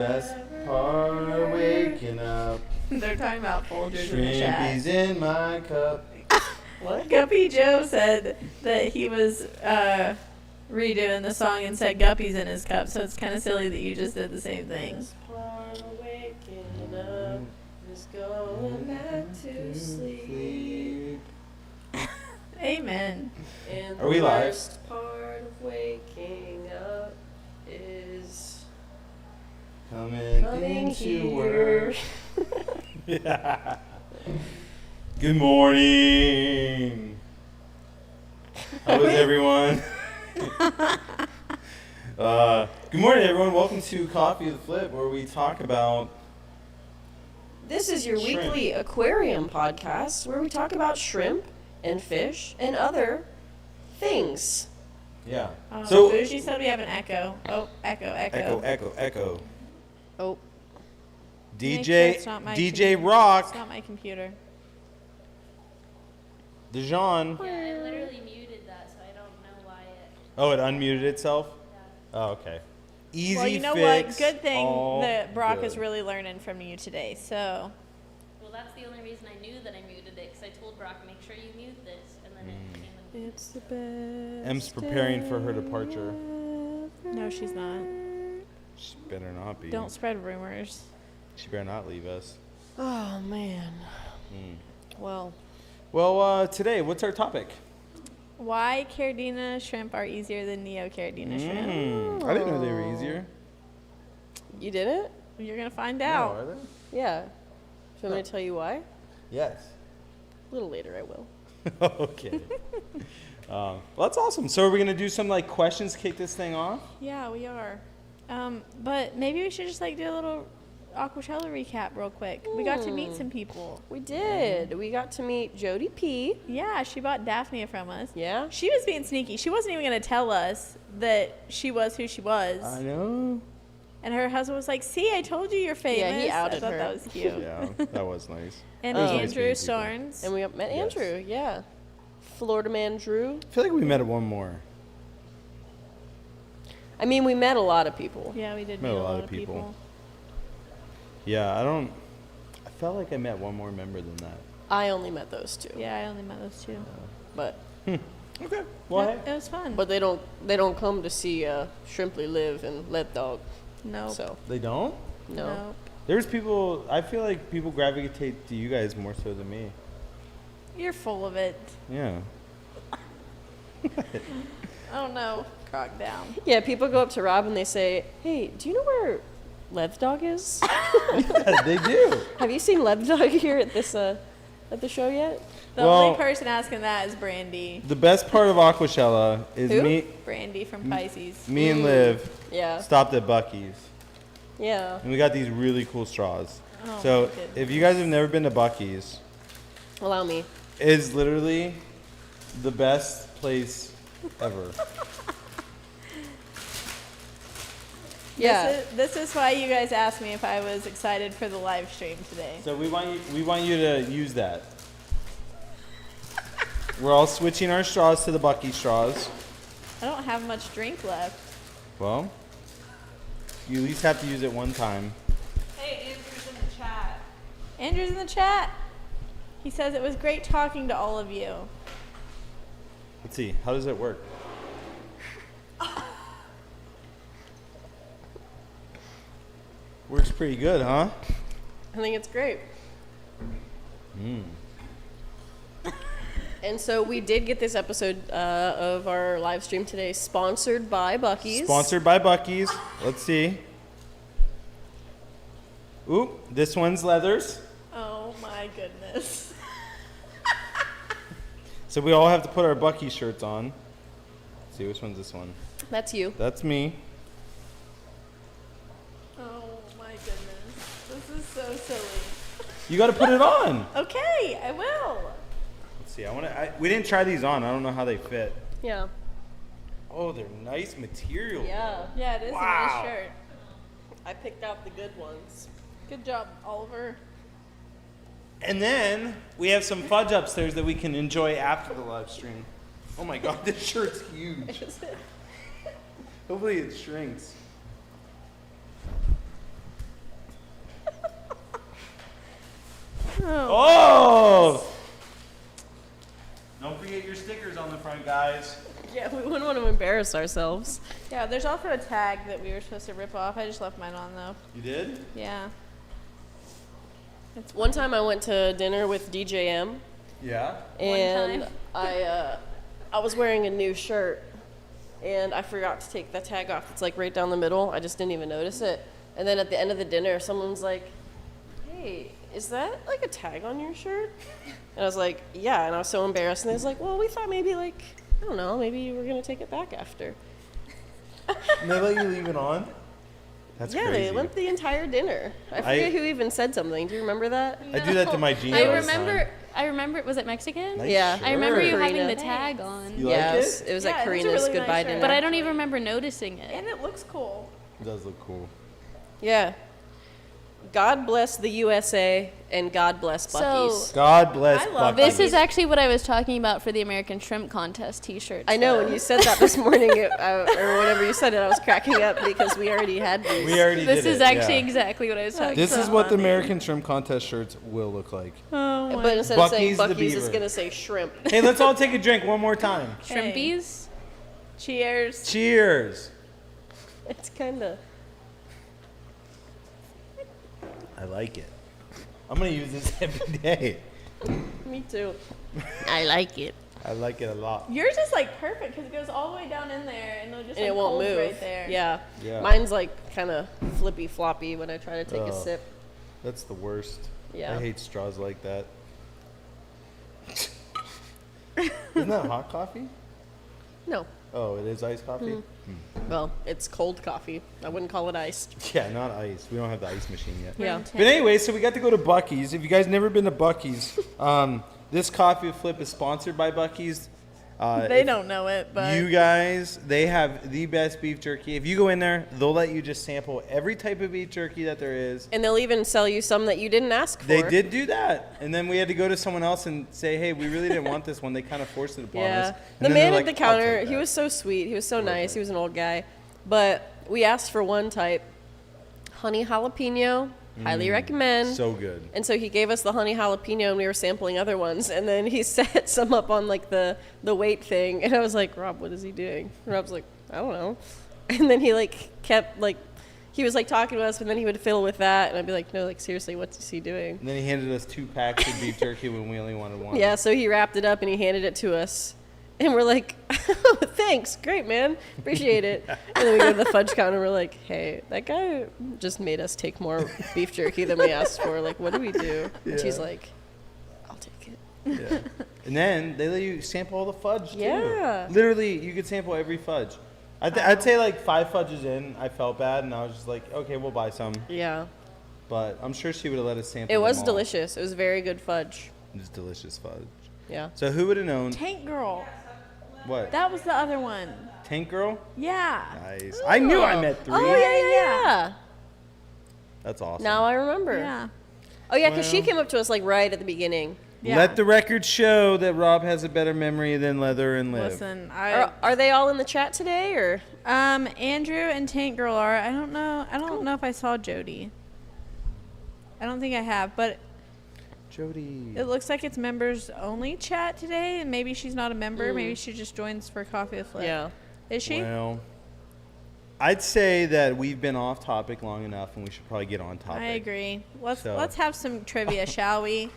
Best part of waking up. They're talking about Folgers in the chat. Shrimpies in my cup. What? Guppy Joe said that he was redoing the song and said Guppy's in his cup, so it's kind of silly that you just did the same thing. Best part of waking up is going back to sleep. Amen. And Are we live? The worst part of waking up is Coming into here. work. Yeah. Good morning. How is everyone? Good morning, everyone. Welcome to Coffee with Flip, where we talk about This is your Shrimp. weekly aquarium podcast where we talk about shrimp and fish and other things. yeah. So Bougie said we have an echo. Oh, echo. Echo. Oh, Make sure DJ it's not my DJ computer. Rock. It's not my computer. Dijon. Yeah, I literally muted that, so I don't know why it. Oh, it unmuted itself? Yeah. Oh, okay. Easy Well, you know fix, what? Good thing all that Brock is good. really learning from you today. So, Well, that's the only reason I knew that I muted it, because I told Brock, make sure you mute this, and then it came and it's the best. Em's preparing for her departure. No, she's not. She better not be. Don't spread rumors. She better not leave us. oh man. Well, Well, today, what's our topic? Why Caridina Shrimp are easier than Neocaridina Shrimp? I didn't know they were easier. you did it? You're gonna find No, out. are they? Yeah. Do you want me to tell you why? Yes. A little later, I will. Okay. Well, that's awesome. So are we going to do some like questions to kick this thing off? Yeah, we are. But maybe we should just like do a little Aquachella recap real quick. We got to meet some people. We did. We got to meet Jody P. Yeah, she bought Daphnia from us. Yeah. She was being sneaky. She wasn't even going to tell us that she was who she was. I know. And her husband was like, see, I told you you're famous. Yeah, he outed I thought her. that was cute. Yeah, that was nice. And It was nice Andrew meeting people. Starnes. And we met Yes. Andrew, yeah. Florida man Drew. I feel like we met one more. I mean, we met a lot of people. Yeah, we did Met meet a lot of people. Yeah, I felt like I met one more member than that. I only met those two. Yeah, I only met those two. But Okay. Well, Yeah, it was fun. they don't come to see Shrimply live and Let Dog. Nope. So they don't? no. Nope. There's people, I feel like people gravitate to you guys more so than me. You're full of it. Yeah. Oh no, Croc down. Yeah, people go up to Rob and they say, "Hey, do you know where Lev Dog is? Yeah, they do. Have you seen Lev Dog here at this at the show yet?" The Well- only person asking that is Brandy. The best part of Aquachella is Who? Brandy from Pisces. me and Liv Yeah. stopped at Buc-ee's. Yeah. And we got these really cool straws. Oh, So my goodness. if you guys have never been to Buc-ee's, Allow me. it is literally the best place ever. Yeah. This is why you guys asked me if I was excited for the live stream today. So we want you to use that. We're all switching our straws to the Buc-ee straws. I don't have much drink left. Well, you at least have to use it one time. Hey, Andrew's in the chat. Andrew's in the chat. He says it was great talking to all of you. Let's see, how does it work? Works pretty good, huh? I think it's great. And so we did get this episode of our live stream today sponsored by Buc-ee's. Sponsored by Buc-ee's. Let's see. Ooh, this one's leathers. Oh my goodness. So we all have to put our Buc-ee shirts on. Let's see, which one's this one? That's you. That's me. Oh my goodness. This is so silly. You got to put it on. Okay, I will. Let's see. We didn't try these on. I don't know how they fit. Yeah. Oh, they're nice material. Yeah. Yeah, it is Wow. a nice shirt. I picked out the good ones. Good job, Oliver. And then we have some fudge upstairs that we can enjoy after the live stream. Oh my god, this shirt's huge. Hopefully it shrinks. Oh! Don't forget your stickers on the front, guys. Yeah, we wouldn't want to embarrass ourselves. Yeah, there's also a tag that we were supposed to rip off. I just left mine on though. You did? Yeah. One time I went to dinner with DJM, Yeah. and time. I was wearing a new shirt, and I forgot to take the tag off. It's like right down the middle. I just didn't even notice it. And then at the end of the dinner, someone's like, "Hey, is that like a tag on your shirt?" And I was like, "Yeah." And I was so embarrassed. And they was like, "Well, we thought maybe like, I don't know, maybe you were gonna take it back after." And they let you leave it on? That's Yeah, crazy. they went the entire dinner. I forget who even said something. Do you remember that? I do that to my jeans. I all the time. remember. Was it Mexican? Nice Yeah. shirt. I remember you having Karina. the tag on. You Yeah, like it was Yeah, at it's a Karina's really nice goodbye shirt. dinner. But I don't even remember noticing it. And it looks cool. It does look cool. Yeah. God bless the USA and God bless Buc-ee's. So- God bless I love Buc-ee's. This is actually what I was talking about for the American Shrimp Contest T-shirts. I know though. when you said that this morning, or whenever you said it, I was cracking up because we already had these. We already This did is it, actually yeah. exactly what I was talking This about. is what the American Shrimp Contest shirts will look like. Oh But instead of saying Buc-ee's the Buc-ee's, it's beaver. going to say shrimp. Hey, let's all take a drink one more time. Shrimpies. Cheers. Cheers. It's kind of. I like it. I'm going to use this every day. Me too. I like it. I like it a lot. Yours is like perfect because it goes all the way down in there and it'll just And like it won't holds move. right there. Yeah. Yeah. Mine's like kind of flippy floppy when I try to take a Oh. sip. That's the worst. Yeah. I hate straws like that. Isn't that hot coffee? No. Oh, it is iced coffee? Well, it's cold coffee. I wouldn't call it iced. Yeah, not ice. We don't have the ice machine yet. Yeah. But anyway, so we got to go to Buc-ee's. If you guys never been to Buc-ee's, this coffee flip is sponsored by Buc-ee's. They don't know it, but You guys, they have the best beef jerky. If you go in there, they'll let you just sample every type of beef jerky that there is. And they'll even sell you some that you didn't ask for. They did do that. And then we had to go to someone else and say, hey, we really didn't want this one. They kind of forced it upon us. Yeah. And The then man they're at the like, "I'll counter, take he that." was so sweet. He was so nice. He was an old guy. But we asked for one type, honey jalapeno. Highly recommend. So good. And so he gave us the honey jalapeno, and we were sampling other ones. And then he set some up on like the weight thing, and I was like, Rob, what is he doing? And Rob's like, I don't know. And then he like kept like, he was like talking to us, but then he would fiddle with that, and I'd be like, no, like seriously, what's he doing? And then he handed us 2 packs of beef jerky when we only wanted one. Yeah, so he wrapped it up and he handed it to us. And we're like, oh, thanks. Great, man. Appreciate it. And then we go to the fudge counter and we're like, hey, that guy just made us take more beef jerky than we asked for. Like, what do we do? And she's Yeah. like, I'll take it. Yeah. And then they let you sample all the fudge, too. Yeah. Literally, you could sample every fudge. I'd say like 5 fudges in, I felt bad, and I was just like, okay, we'll buy some. Yeah. But I'm sure she would have let us sample It them was all. delicious. It was very good fudge. It was delicious fudge. Yeah. So who would have known? Tank Girl. What? That was the other one. Tank Girl? Yeah. Nice. I knew I met 3. Oh, yeah. That's awesome. Now I remember. Yeah. Oh, yeah, because she Well- came up to us like right at the beginning. Yeah. Let the record show that Rob has a better memory than Leather and Liv. Listen, Are they all in the chat today, or? Andrew and Tank Girl are. I don't know. I don't know if I saw Jody. I don't think I have, but Jody. it looks like it's members only chat today, and maybe she's not a member. Maybe she just joins for Coffee with Flip. Yeah. Is she? Well, I'd say that we've been off topic long enough, and we should probably get on topic. I agree. Let's So- let's have some trivia, shall we?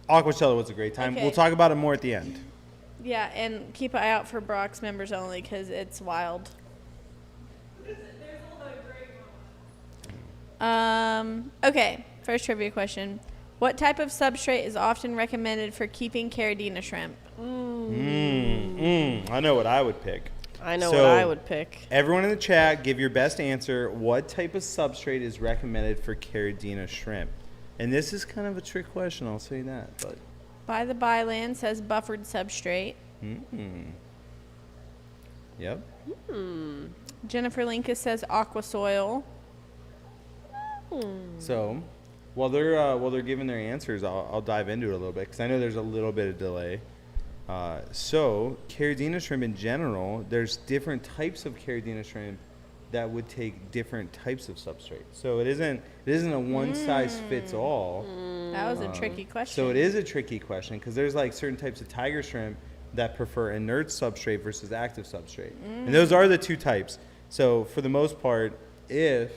Aquacello was a great time. Okay. We'll talk about it more at the end. Yeah, and keep an eye out for Brock's members only because it's wild. Okay, first trivia question. What type of substrate is often recommended for keeping Caridina shrimp? I know what I would pick. I know So, what I would pick. Everyone in the chat, give your best answer. What type of substrate is recommended for Caridina shrimp? And this is kind of a trick question, I'll say that. But By the Byland says buffered substrate. Yep. Jennifer Linkus says aqua soil. So while they're giving their answers, I'll dive into it a little bit because I know there's a little bit of delay. So Caridina shrimp in general, there's different types of Caridina shrimp that would take different types of substrate. So it isn't a one size fits all. That was a tricky question. So it is a tricky question because there's like certain types of tiger shrimp that prefer inert substrate versus active substrate. And those are the two types. So for the most part, if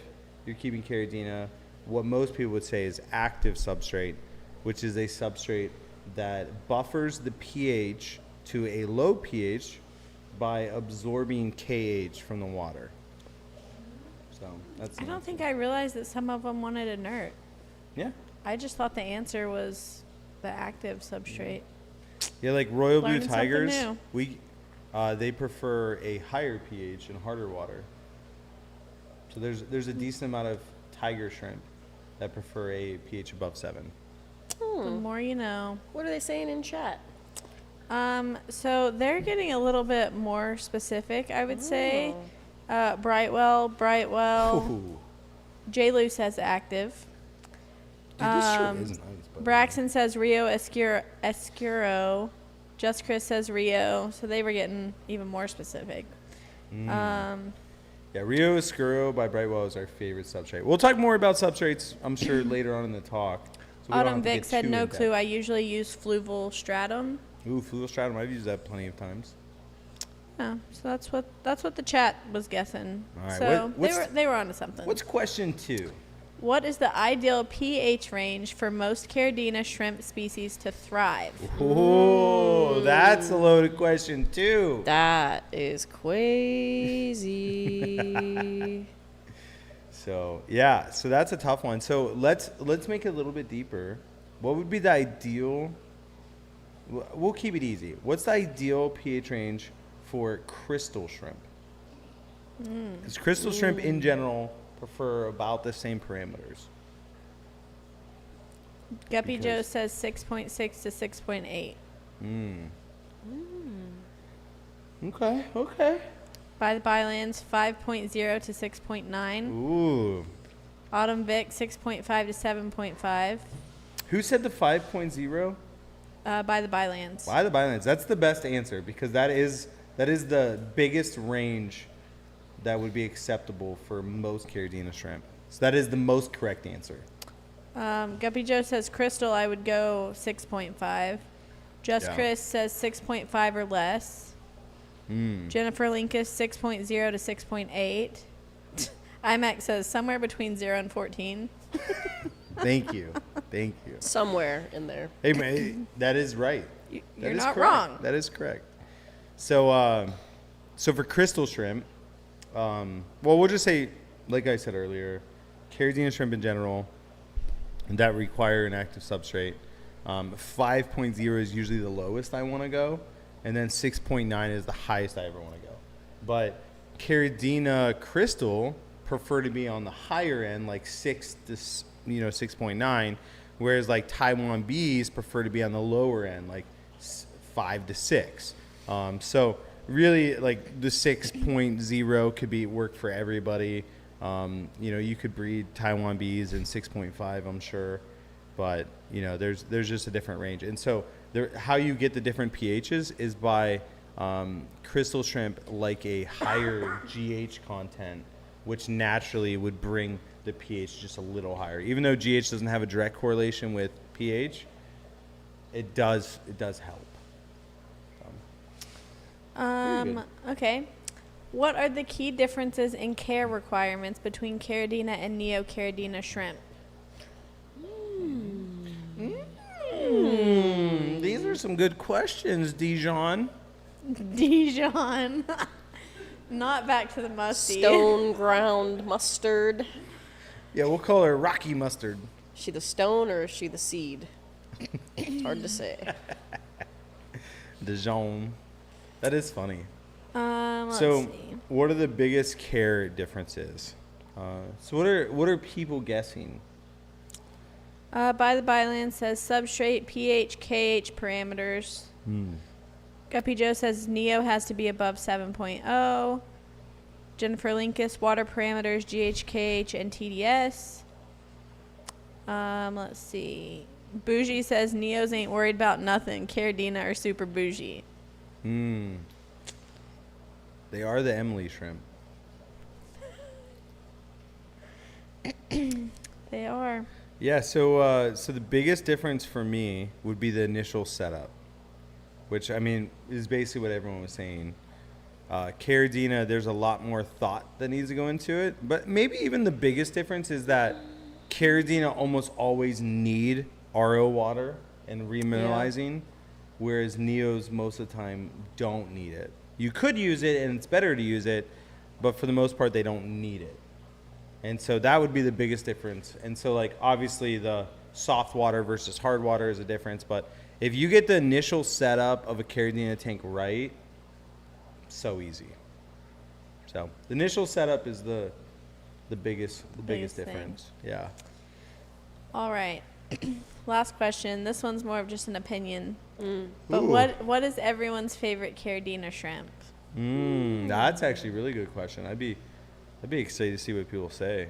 you're keeping Caridina, what most people would say is active substrate, which is a substrate that buffers the pH to a low pH by absorbing KH from the water. So that's I don't think I realized that some of them wanted inert. Yeah. I just thought the answer was the active substrate. Yeah, like Royal Blue Learning something Tigers, new. they prefer a higher pH and harder water. So there's a decent amount of tiger shrimp that prefer a pH above 7. The more you know. What are they saying in chat? So they're getting a little bit more specific, I would say. Brightwell, Ooh. J. Lou says active. Dude, this shirt is nice. By Braxton says Rio Escuro. Just Chris says Rio. So they were getting even more specific. Yeah, Rio Escuro by Brightwell is our favorite substrate. We'll talk more about substrates, I'm sure, later on in the talk. So we don't Autumn have to Vic get said too no in-depth. clue. I usually use fluval stratum. Ooh, fluval stratum. I've used that plenty of times. Oh, so that's what the chat was guessing. All right, So what's- they were onto something. What's question 2? What is the ideal pH range for most Caridina shrimp species to thrive? Oh, that's a loaded question too. That is crazy. So yeah, so that's a tough one. So let's make it a little bit deeper. What would be the ideal? We'll keep it easy. What's the ideal pH range for crystal shrimp? Because crystal shrimp in general prefer about the same parameters. Guppy Joe Because- says 6.6 to 6.8. Okay. By the Bylands, 5.0 to 6.9. Ooh. Autumn Vic, 6.5 to 7.5. Who said the 5.0? By the Bylands. By the Bylands. That's the best answer because that is the biggest range that would be acceptable for most Caridina shrimp. So that is the most correct answer. Guppy Joe says crystal, I would go 6.5. Just Yeah. Chris says 6.5 or less. Jennifer Linkus, 6.0 to 6.8. IMAX says somewhere between 0 and 14. Thank you. Somewhere in there. Hey, man, that is right. You're That is not correct. wrong. That is correct. So, so for crystal shrimp, well, we'll just say, like I said earlier, Caridina shrimp in general that require an active substrate. 5.0 is usually the lowest I want to go, and then 6.9 is the highest I ever want to go. But Caridina crystal prefer to be on the higher end, like 6 to 6.9, whereas like Taiwan bees prefer to be on the lower end, like 5 to 6. So really, like the 6.0 could work for everybody. You could breed Taiwan bees in 6.5, I'm sure, but there's just a different range. And so how you get the different pHs is by crystal shrimp like a higher GH content, which naturally would bring the pH just a little higher. Even though GH doesn't have a direct correlation with pH, it does help. Very good. Okay. What are the key differences in care requirements between Caridina and Neocaridina shrimp? These are some good questions, Dijon. Dijon. Not back to the musty. Stone ground mustard. Yeah, we'll call her Rocky Mustard. Is she the stone or is she the seed? It's hard to say. Dijon. That is funny. Let's So, see. what are the biggest care differences? So, what are people guessing? By the Byland says substrate, pH, KH parameters. Guppy Joe says Neo has to be above 7.0. Jennifer Linkus, water parameters, GH, KH, and TDS. Let's see. Bougie says Neos ain't worried about nothing. Caridina are super bougie. They are the Emily shrimp. They are. Yeah, so the biggest difference for me would be the initial setup, which I mean is basically what everyone was saying. Caridina, there's a lot more thought that needs to go into it, but maybe even the biggest difference is that Caridina almost always need RO water and remineralizing, whereas Neos most of the time don't need it. You could use it, and it's better to use it, but for the most part, they don't need it. And so that would be the biggest difference. And so, like, obviously the soft water versus hard water is a difference, but if you get the initial setup of a Caridina tank right, so easy. So the initial setup is the biggest Biggest thing. difference. Yeah. All right. Last question. This one's more of just an opinion. But Ooh. what is everyone's favorite Caridina shrimp? That's actually a really good question. I'd be excited to see what people say.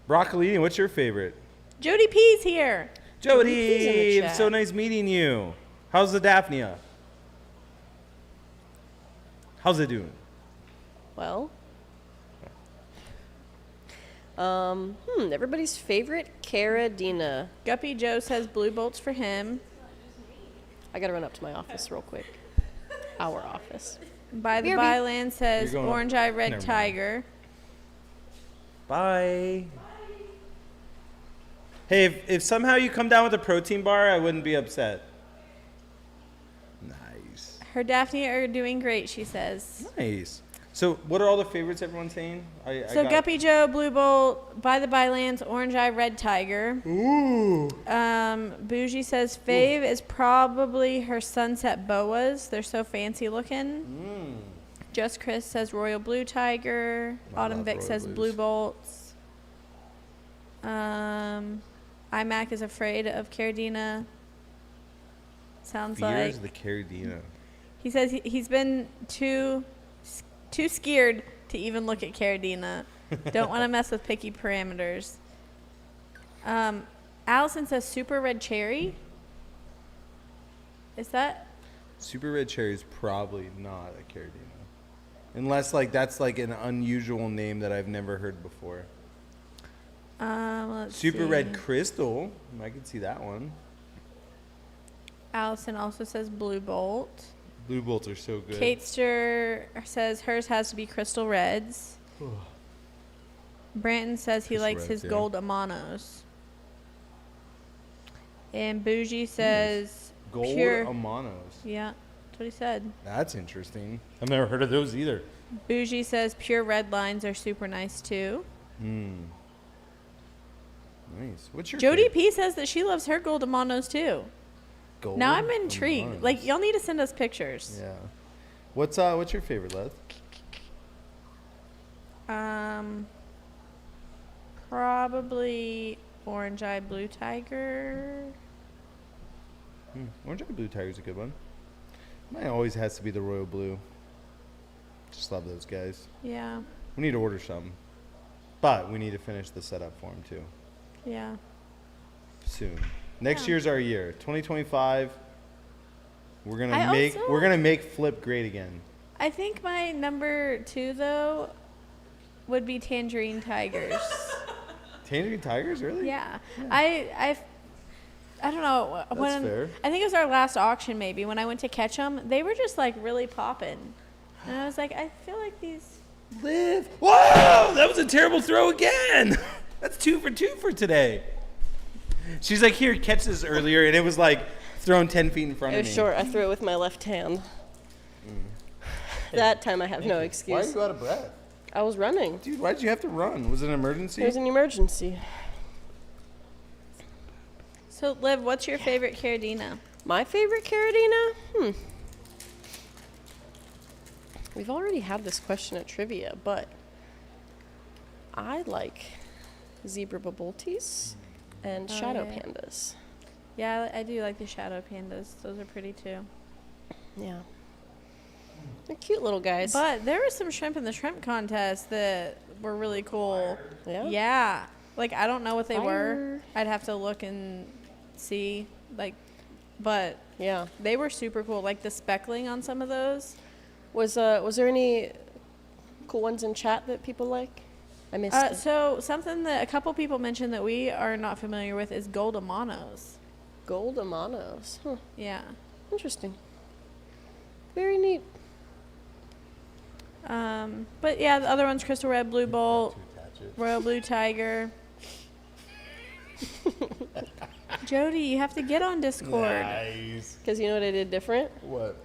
Broccolini, what's your favorite? Jody P's here. Jody, He's in the it's chat. so nice meeting you. How's the Daphnia? How's it doing? Well, everybody's favorite Caridina. Guppy Joe says blue bolts for him. I gotta run up to my office real quick. Our office. By the BRB. Byland says You're going up- orange eye red Never mind. tiger. Bye. Hey, if somehow you come down with a protein bar, I wouldn't be upset. Nice. Her Daphne are doing great, she says. Nice. So what are all the favorites everyone's saying? So Guppy Joe, Blue Bolt, By the Bylands, Orange Eye, Red Tiger. Ooh. Bougie says fave is probably her Sunset Boas. They're so fancy looking. Just Chris says Royal Blue Tiger. I Autumn love Vic Royal says Blues. Blue Bolts. iMac is afraid of Caridina. Sounds Fears like the Caridina. he says he's been too scared to even look at Caridina. Don't want to mess with picky parameters. Allison says super red cherry. Is that? Super red cherry is probably not a Caridina. Unless like that's like an unusual name that I've never heard before. Let's Super see. red crystal. I could see that one. Allison also says blue bolt. Blue bolts are so good. Katester says hers has to be crystal reds. Branton says he Crystal likes reds, his yeah. gold amanos. And Bougie says Gold pure. Amanos. Yeah, that's what he said. That's interesting. I've never heard of those either. Bougie says pure red lines are super nice too. Nice. What's your Jody favorite? P says that she loves her gold amanos too. Gold Now I'm intrigued. Amanos. Like y'all need to send us pictures. Yeah. What's your favorite, Leth? Probably orange eye blue tiger. Orange Eye Blue Tiger's a good one. Mine always has to be the Royal Blue. Just love those guys. Yeah, We need to order some. But we need to finish the setup for them too. yeah. Soon. Next Yeah. year's our year. 2025. We're gonna I make also- make Flip great again. I think my number 2 though would be tangerine tigers. Tangerine Tigers, really? Yeah. I don't know. That's fair. I think it was our last auction maybe when I went to catch them. They were just like really popping. And I was like, I feel like these. Live. Whoa! That was a terrible throw again. That's 2 for 2 for today. She's like, here, catch this earlier, and it was like thrown 10 feet in front It of was me. short. I threw it with my left hand. That time I have no Why are excuse. you out of breath? I was running. Dude, why did you have to run? Was it an emergency? It was an emergency. So, Liv, what's your favorite Caridina? My favorite Caridina? We've already had this question at trivia, but I like zebra bubultis and shadow yeah. pandas. Yeah, I do like the shadow pandas. Those are pretty too. Yeah. They're cute little guys. But there was some shrimp in the shrimp contest that were really cool. Yeah? Yeah. Like, I don't know what they were. Fire. I'd have to look and see. Like, but Yeah. they were super cool. Like, the speckling on some of those. Was there any cool ones in chat that people like? I missed it. So something that a couple people mentioned that we are not familiar with is gold amanos. Gold amanos. Huh. Yeah. Interesting. Very neat. But yeah, the other one's Crystal Red Blue Bolt, To attach it. Royal Blue Tiger. Jody, you have to get on Discord. Nice. Because you know what I did different? What?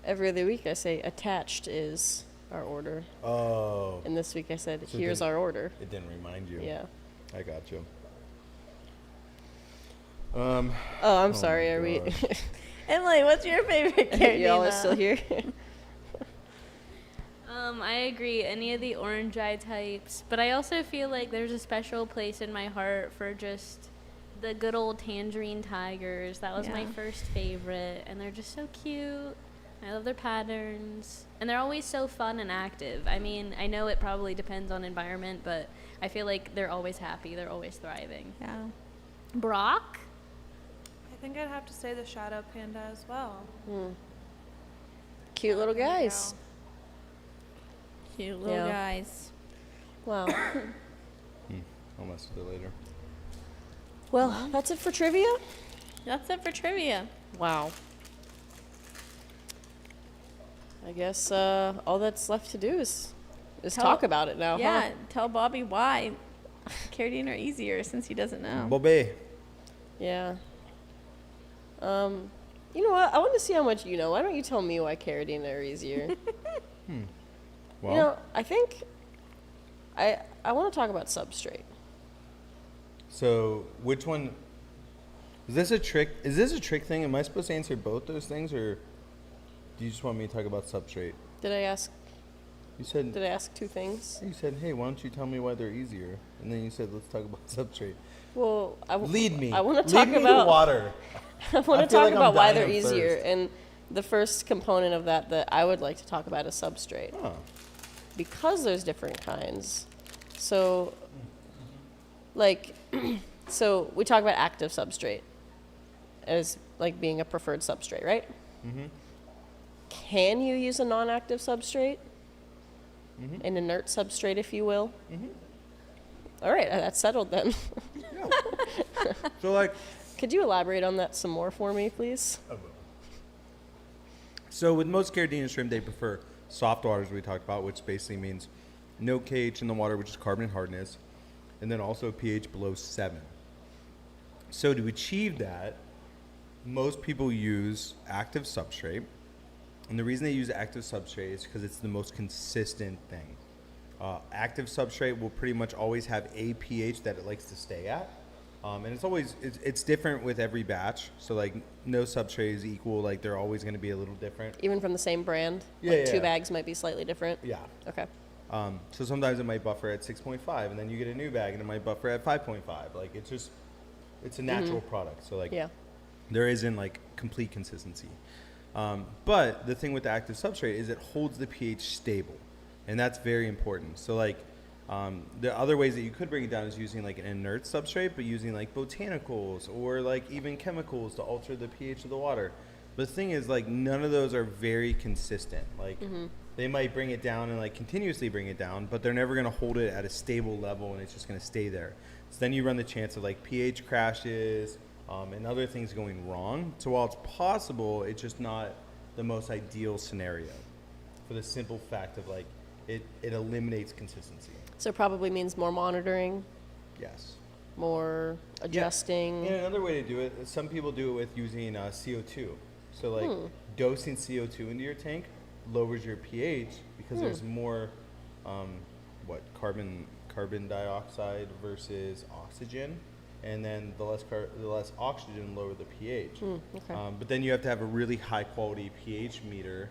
Every other week I say attached is our order. Oh. And this week I said, So here's then- our order. It didn't remind you. Yeah. I got you. Oh, I'm Oh sorry. my Are we? gosh. Emily, what's your favorite Caridina? Y'all are still here? I agree. Any of the orange eye types, but I also feel like there's a special place in my heart for just the good old tangerine tigers. That was my Yeah. first favorite, and they're just so cute. I love their patterns, and they're always so fun and active. I mean, I know it probably depends on environment, but I feel like they're always happy. They're always thriving. Yeah. Brock? I think I'd have to say the shadow panda as well. Cute little There you guys. go. Cute little Yeah. guys. Wow. I'll mess with it later. Well, that's it for trivia. That's it for trivia. Wow. I guess all that's left to do is Tell- talk about it now. Yeah, Huh? tell Bobby why Caridina are easier since he doesn't know. Bobby. Yeah. You know what? I want to see how much you know. Why don't you tell me why Caridina are easier? Well, You know, I think I want to talk about substrate. so which one? Is this a trick? Is this a trick thing? Am I supposed to answer both those things, or do you just want me to talk about substrate? Did I ask? You said. Did I ask two things? You said, "Hey, why don't you tell me why they're easier?" And then you said, "Let's talk about substrate." Well, Lead me. I want to Lead talk me to about. water. I I want to feel talk like I'm about why dying they're of easier, thirst. and the first component of that I would like to talk about is substrate. Huh. Because there's different kinds. So, like, so we talk about active substrate as like being a preferred substrate, right? Mhm. Can you use a non-active substrate? Mhm. An inert substrate, if you will. Mhm. All right, that's settled then. Yeah. So like. Could you elaborate on that some more for me, please? So with most Caridina shrimp, they prefer soft waters we talked about, which basically means no KH in the water, which is carbon hardness, and then also pH below 7. So to achieve that, most people use active substrate. And the reason they use active substrate is because it's the most consistent thing. Active substrate will pretty much always have a pH that it likes to stay at. And it's different with every batch. So like no substrate is equal. Like they're always going to be a little different. Even from the same brand? Yeah, Like yeah, two yeah. bags might be slightly different? Yeah. Okay. So sometimes it might buffer at 6.5, and then you get a new bag, and it might buffer at 5.5. Like it's a natural product. So like Yeah. there isn't like complete consistency. But the thing with the active substrate is it holds the pH stable, and that's very important. So like the other ways that you could bring it down is using like an inert substrate, but using like botanicals or like even chemicals to alter the pH of the water. But the thing is, like, none of those are very consistent. Like they might bring it down and like continuously bring it down, but they're never going to hold it at a stable level, and it's just going to stay there. So then you run the chance of like pH crashes and other things going wrong. So while it's possible, it's just not the most ideal scenario for the simple fact of like it eliminates consistency. So it probably means more monitoring, Yes. more adjusting. And another way to do it, some people do it with using CO2. So like dosing CO2 into your tank lowers your pH because there's more carbon dioxide versus oxygen, and then the less oxygen lower the pH. Okay. But then you have to have a really high quality pH meter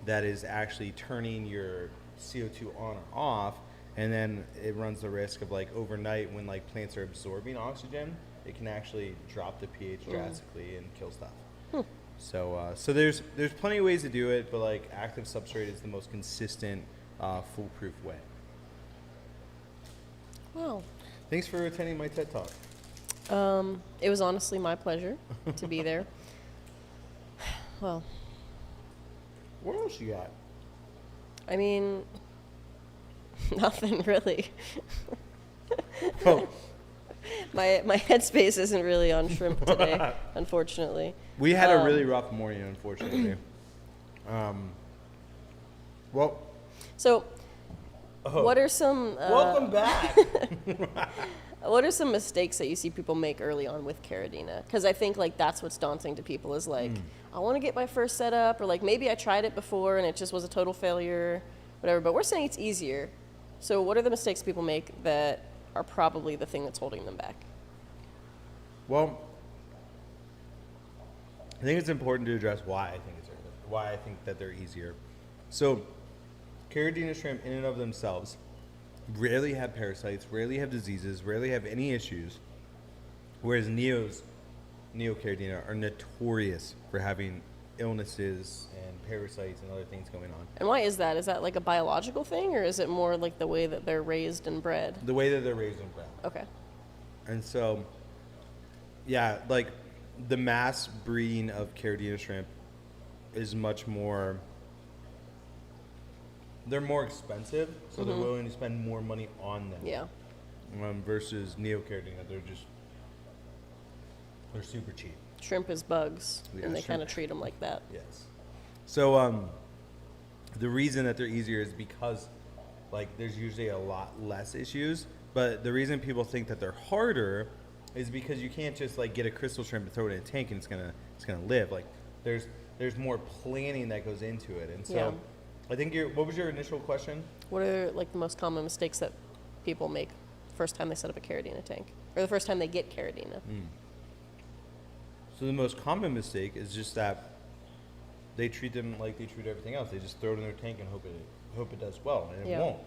that is actually turning your CO2 on or off, and then it runs the risk of like overnight when like plants are absorbing oxygen, it can actually drop the pH drastically and kill stuff. So there's plenty of ways to do it, but like active substrate is the most consistent, foolproof way. Wow. Thanks for attending my TED Talk. It was honestly my pleasure to be there. Well, What else you got? I mean, Nothing really. Well, My headspace isn't really on shrimp today, unfortunately. we had a really rough morning, unfortunately. Well, So, oh, what are some welcome back. what are some mistakes that you see people make early on with Caridina? Because I think like that's what's daunting to people is like, I want to get my first setup, or like maybe I tried it before and it just was a total failure, whatever. But we're saying it's easier. So, what are the mistakes people make that are probably the thing that's holding them back? Well, I think it's important to address why I think that they're easier. So, Caridina shrimp in and of themselves rarely have parasites, rarely have diseases, rarely have any issues, whereas Neocaridina are notorious for having illnesses and parasites and other things going on. And why is that? Is that like a biological thing, or is it more like the way that they're raised and bred? The way that they're raised and bred. Okay. And so, yeah, like the mass breeding of Caridina shrimp is much more, they're more expensive, so they're willing to spend more money on them. Yeah. Versus Neocaridina, they're super cheap. Shrimp is bugs, Yeah, and they shrimp. kind of treat them like that. Yes. So the reason that they're easier is because like there's usually a lot less issues, but the reason people think that they're harder is because you can't just like get a crystal shrimp and throw it in a tank and it's gonna live. Like there's more planning that goes into it. And so Yeah. I think what was your initial question? What are like the most common mistakes that people make first time they set up a Caridina tank, or the first time they get Caridina? So the most common mistake is just that they treat them like they treat everything else. They just throw it in their tank and hope it does well, and it won't.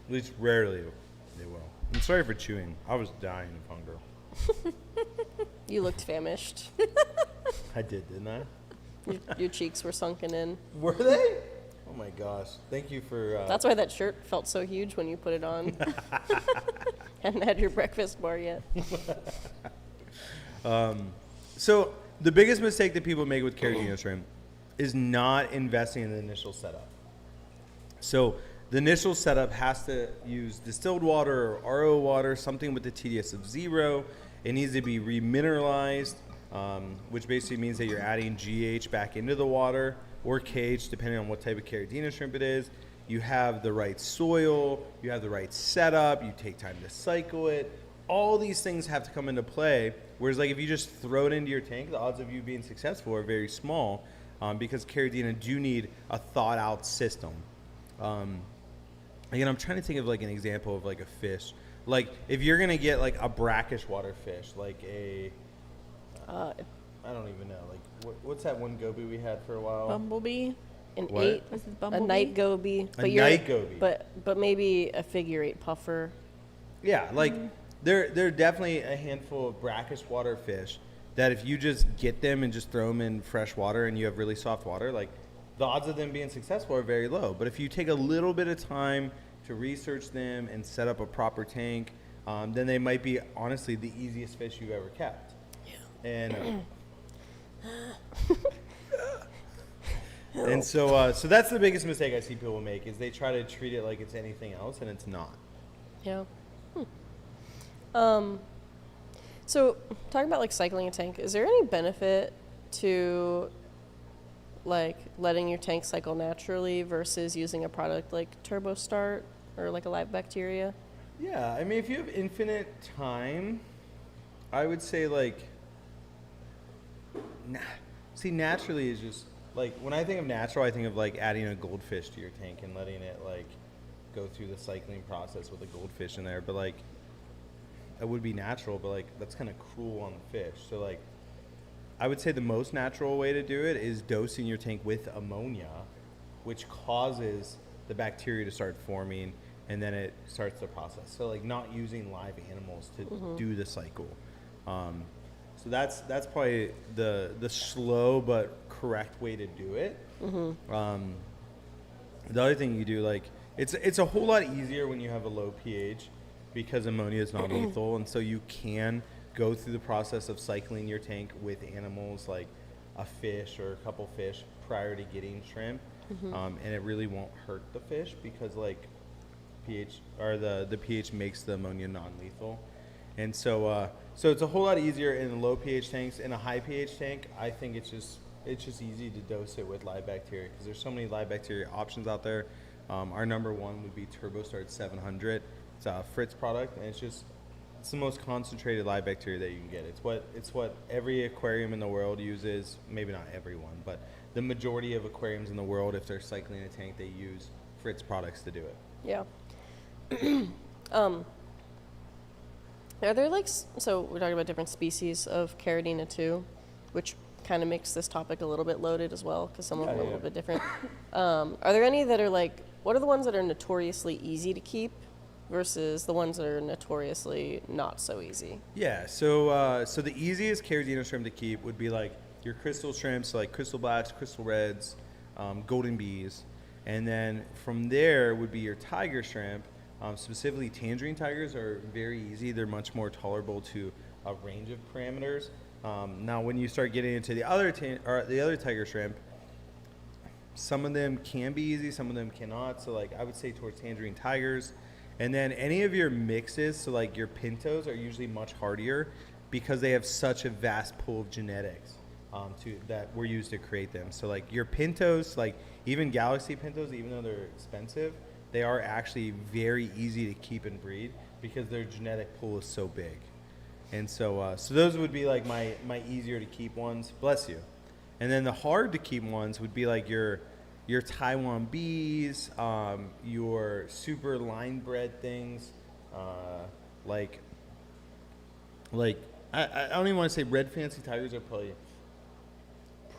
At least rarely they will. I'm sorry for chewing. I was dying of hunger. You looked famished. I did, didn't I? Your cheeks were sunken in. Were they? Oh my gosh! Thank you for. That's why that shirt felt so huge when you put it on. Hadn't had your breakfast bar yet. So the biggest mistake that people make with Caridina shrimp is not investing in the initial setup. So the initial setup has to use distilled water or RO water, something with the TDS of 0. It needs to be remineralized, which basically means that you're adding GH back into the water or KH, depending on what type of Caridina shrimp it is. You have the right soil, you have the right setup, you take time to cycle it. All these things have to come into play. Whereas like if you just throw it into your tank, the odds of you being successful are very small, because Caridina do need a thought out system. Again, I'm trying to think of like an example of like a fish. Like if you're gonna get like a brackish water fish, like a, I don't even know, like what's that one goby we had for a while? Bumblebee. An What? 8, Was it a bumblebee? night goby. A night goby. But maybe a figure 8 puffer. Yeah, like there are definitely a handful of brackish water fish that if you just get them and just throw them in fresh water and you have really soft water, like the odds of them being successful are very low. But if you take a little bit of time to research them and set up a proper tank, then they might be honestly the easiest fish you've ever kept. Yeah. And so that's the biggest mistake I see people make is they try to treat it like it's anything else and it's not. Yeah. So talking about like cycling a tank, is there any benefit to like letting your tank cycle naturally versus using a product like Turbo Start or like a live bacteria? Yeah, I mean, if you have infinite time, I would say like, naturally is just like when I think of natural, I think of like adding a goldfish to your tank and letting it like go through the cycling process with a goldfish in there. But like, that would be natural, but like that's kind of cruel on the fish. So like, I would say the most natural way to do it is dosing your tank with ammonia, which causes the bacteria to start forming, and then it starts the process. So like not using live animals to do the cycle. So that's probably the slow but correct way to do it. The other thing you do, like it's a whole lot easier when you have a low pH because ammonia is not lethal, and so you can go through the process of cycling your tank with animals like a fish or a couple fish prior to getting shrimp, and it really won't hurt the fish because like pH or the pH makes the ammonia non-lethal, and so so it's a whole lot easier in low pH tanks. In a high pH tank, I think it's just easy to dose it with live bacteria because there's so many live bacteria options out there. Our number one would be TurboStart 700. It's a Fritz product, and it's the most concentrated live bacteria that you can get. It's what every aquarium in the world uses. Maybe not everyone, but the majority of aquariums in the world, if they're cycling a tank, they use Fritz products to do it. Yeah. Are there so we're talking about different species of Caridina too, which kind of makes this topic a little bit loaded as well because some of them are a little bit different. Are there any that are what are the ones that are notoriously easy to keep versus the ones that are notoriously not so easy? Yeah, so the easiest Caridina shrimp to keep would be like your crystal shrimps, like crystal blacks, crystal reds, golden bees, and then from there would be your tiger shrimp. Specifically, tangerine tigers are very easy. They're much more tolerable to a range of parameters. Now, when you start getting into the other tiger shrimp, some of them can be easy, some of them cannot. So, I would say towards tangerine tigers. And then any of your mixes, so your pintos are usually much hardier because they have such a vast pool of genetics that were used to create them. So your pintos, even Galaxy pintos, even though they're expensive, they are actually very easy to keep and breed because their genetic pool is so big. And so those would be my easier to keep ones. Bless you. And then the hard to keep ones would be your Taiwan bees, your super line bred things, I don't even want to say red fancy tigers are probably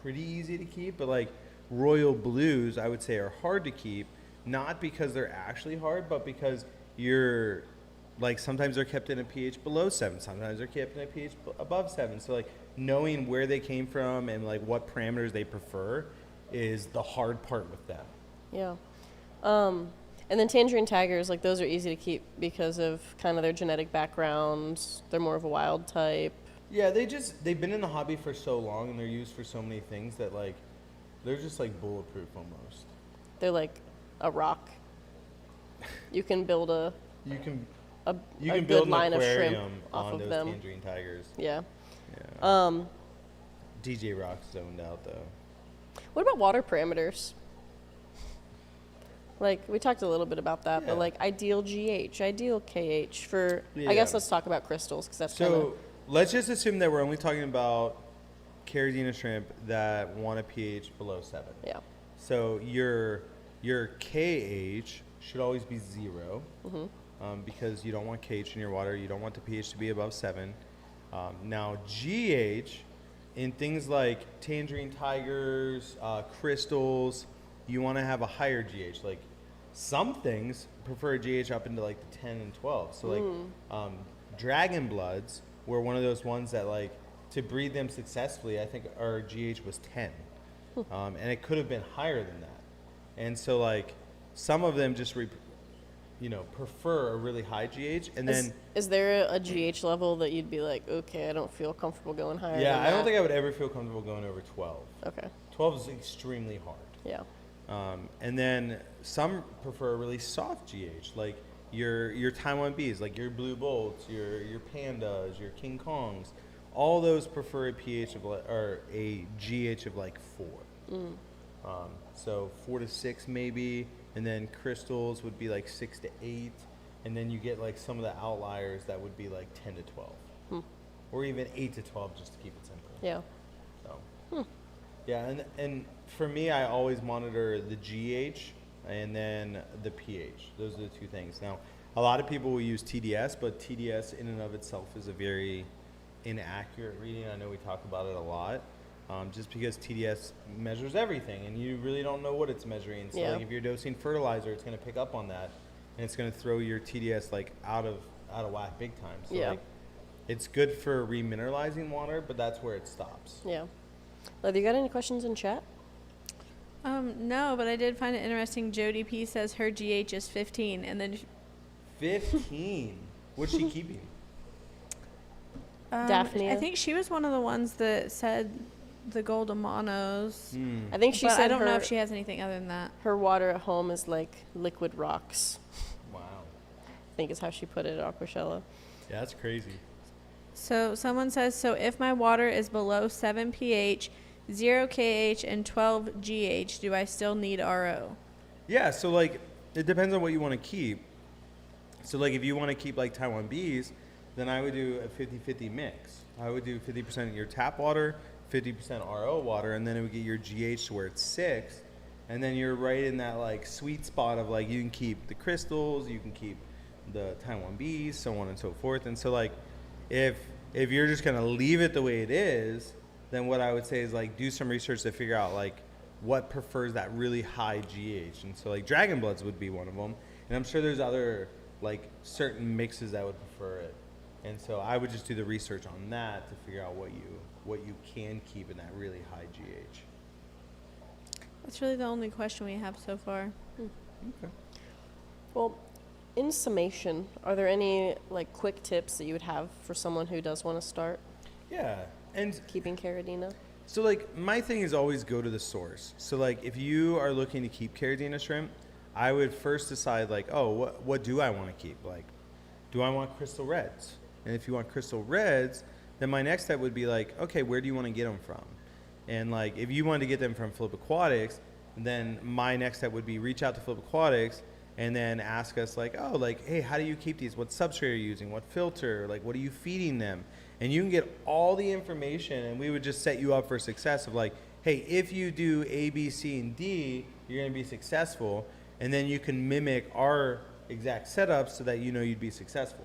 pretty easy to keep, but royal blues I would say are hard to keep, not because they're actually hard, but because you're sometimes they're kept in a pH below 7, sometimes they're kept in a pH above 7. So knowing where they came from and what parameters they prefer is the hard part with them. Yeah. And then tangerine tigers, those are easy to keep because of kind of their genetic backgrounds. They're more of a wild type. Yeah, they've been in the hobby for so long and they're used for so many things that they're just bulletproof almost. They're like a rock. You can build a good build line an of shrimp aquarium off on of those them. tangerine tigers. Yeah. Yeah. DJ Rock's zoned out though. What about water parameters? We talked a little bit about that, Yeah. but ideal GH, ideal KH for. Yeah. I guess let's talk about crystals because that's So let's just assume that we're only talking about Caridina shrimp that want a pH below 7. Yeah. So your KH should always be 0, because you don't want KH in your water. You don't want the pH to be above 7. Now GH in things like tangerine tigers, crystals, you want to have a higher GH. Some things prefer a GH up into the 10 and 12. So dragon bloods were one of those ones that to breed them successfully, I think our GH was 10, and it could have been higher than that. And so some of them just prefer a really high GH, and then is there a GH level that you'd be okay, I don't feel comfortable going higher? yeah, than I don't that? think I would ever feel comfortable going over 12. Okay. 12 is extremely hard. Yeah. And then some prefer a really soft GH, like your Taiwan bees, like your blue bolts, your pandas, your King Kongs. All those prefer a pH of or a GH of 4. So 4 to 6 maybe, and then crystals would be 6 to 8, and then you get some of the outliers that would be 10 to 12, or even 8 to 12 just to keep it simple. Yeah. So. Yeah, and for me, I always monitor the GH and then the pH. Those are the two things. Now, a lot of people will use TDS, but TDS in and of itself is a very inaccurate reading. I know we talk about it a lot, just because TDS measures everything, and you really don't know what it's measuring. So, Yeah. if you're dosing fertilizer, it's going to pick up on that, and it's going to throw your TDS out of whack big time. So, Yeah. it's good for remineralizing water, but that's where it stops. Yeah. Leather, you got any questions in chat? No, but I did find it interesting. Jody P says her GH is 15, and then 15. What's she keeping? Daphnia? I think she was one of the ones that said the golden monos. I think she But said I don't know her- if she has anything other than that. her water at home is liquid rocks. Wow. think is how she put it at Aquashella. Yeah, that's crazy. So someone says, so if my water is below 7 pH, 0 KH, and 12 GH, do I still need RO? Yeah, so like it depends on what you want to keep. So like if you want to keep like Taiwan bees, then I would do a 50-50 mix. I would do 50% of your tap water, 50% RO water, and then it would get your GH to where it's 6. And then you're right in that like sweet spot of like you can keep the crystals, you can keep the Taiwan bees, so on and so forth. And so like if you're just gonna leave it the way it is, then what I would say is like do some research to figure out like what prefers that really high GH. And so like Dragon Bloods would be one of them. And I'm sure there's other like certain mixes that would prefer it. And so I would just do the research on that to figure out what you can keep in that really high GH. That's really the only question we have so far. Okay. Well, in summation, are there any like quick tips that you would have for someone who does want to start Yeah. And keeping Caridina? so like my thing is always go to the source. So like if you are looking to keep Caridina shrimp, I would first decide like, oh, what do I want to keep? Like, do I want crystal reds? And if you want crystal reds, then my next step would be like, okay, where do you want to get them from? And like if you want to get them from Flip Aquatics, then my next step would be reach out to Flip Aquatics and then ask us like, oh, like, hey, how do you keep these? What substrate are you using? What filter? Like, what are you feeding them? And you can get all the information, and we would just set you up for success of like, hey, if you do A, B, C, and D, you're going to be successful. And then you can mimic our exact setup so that you know you'd be successful.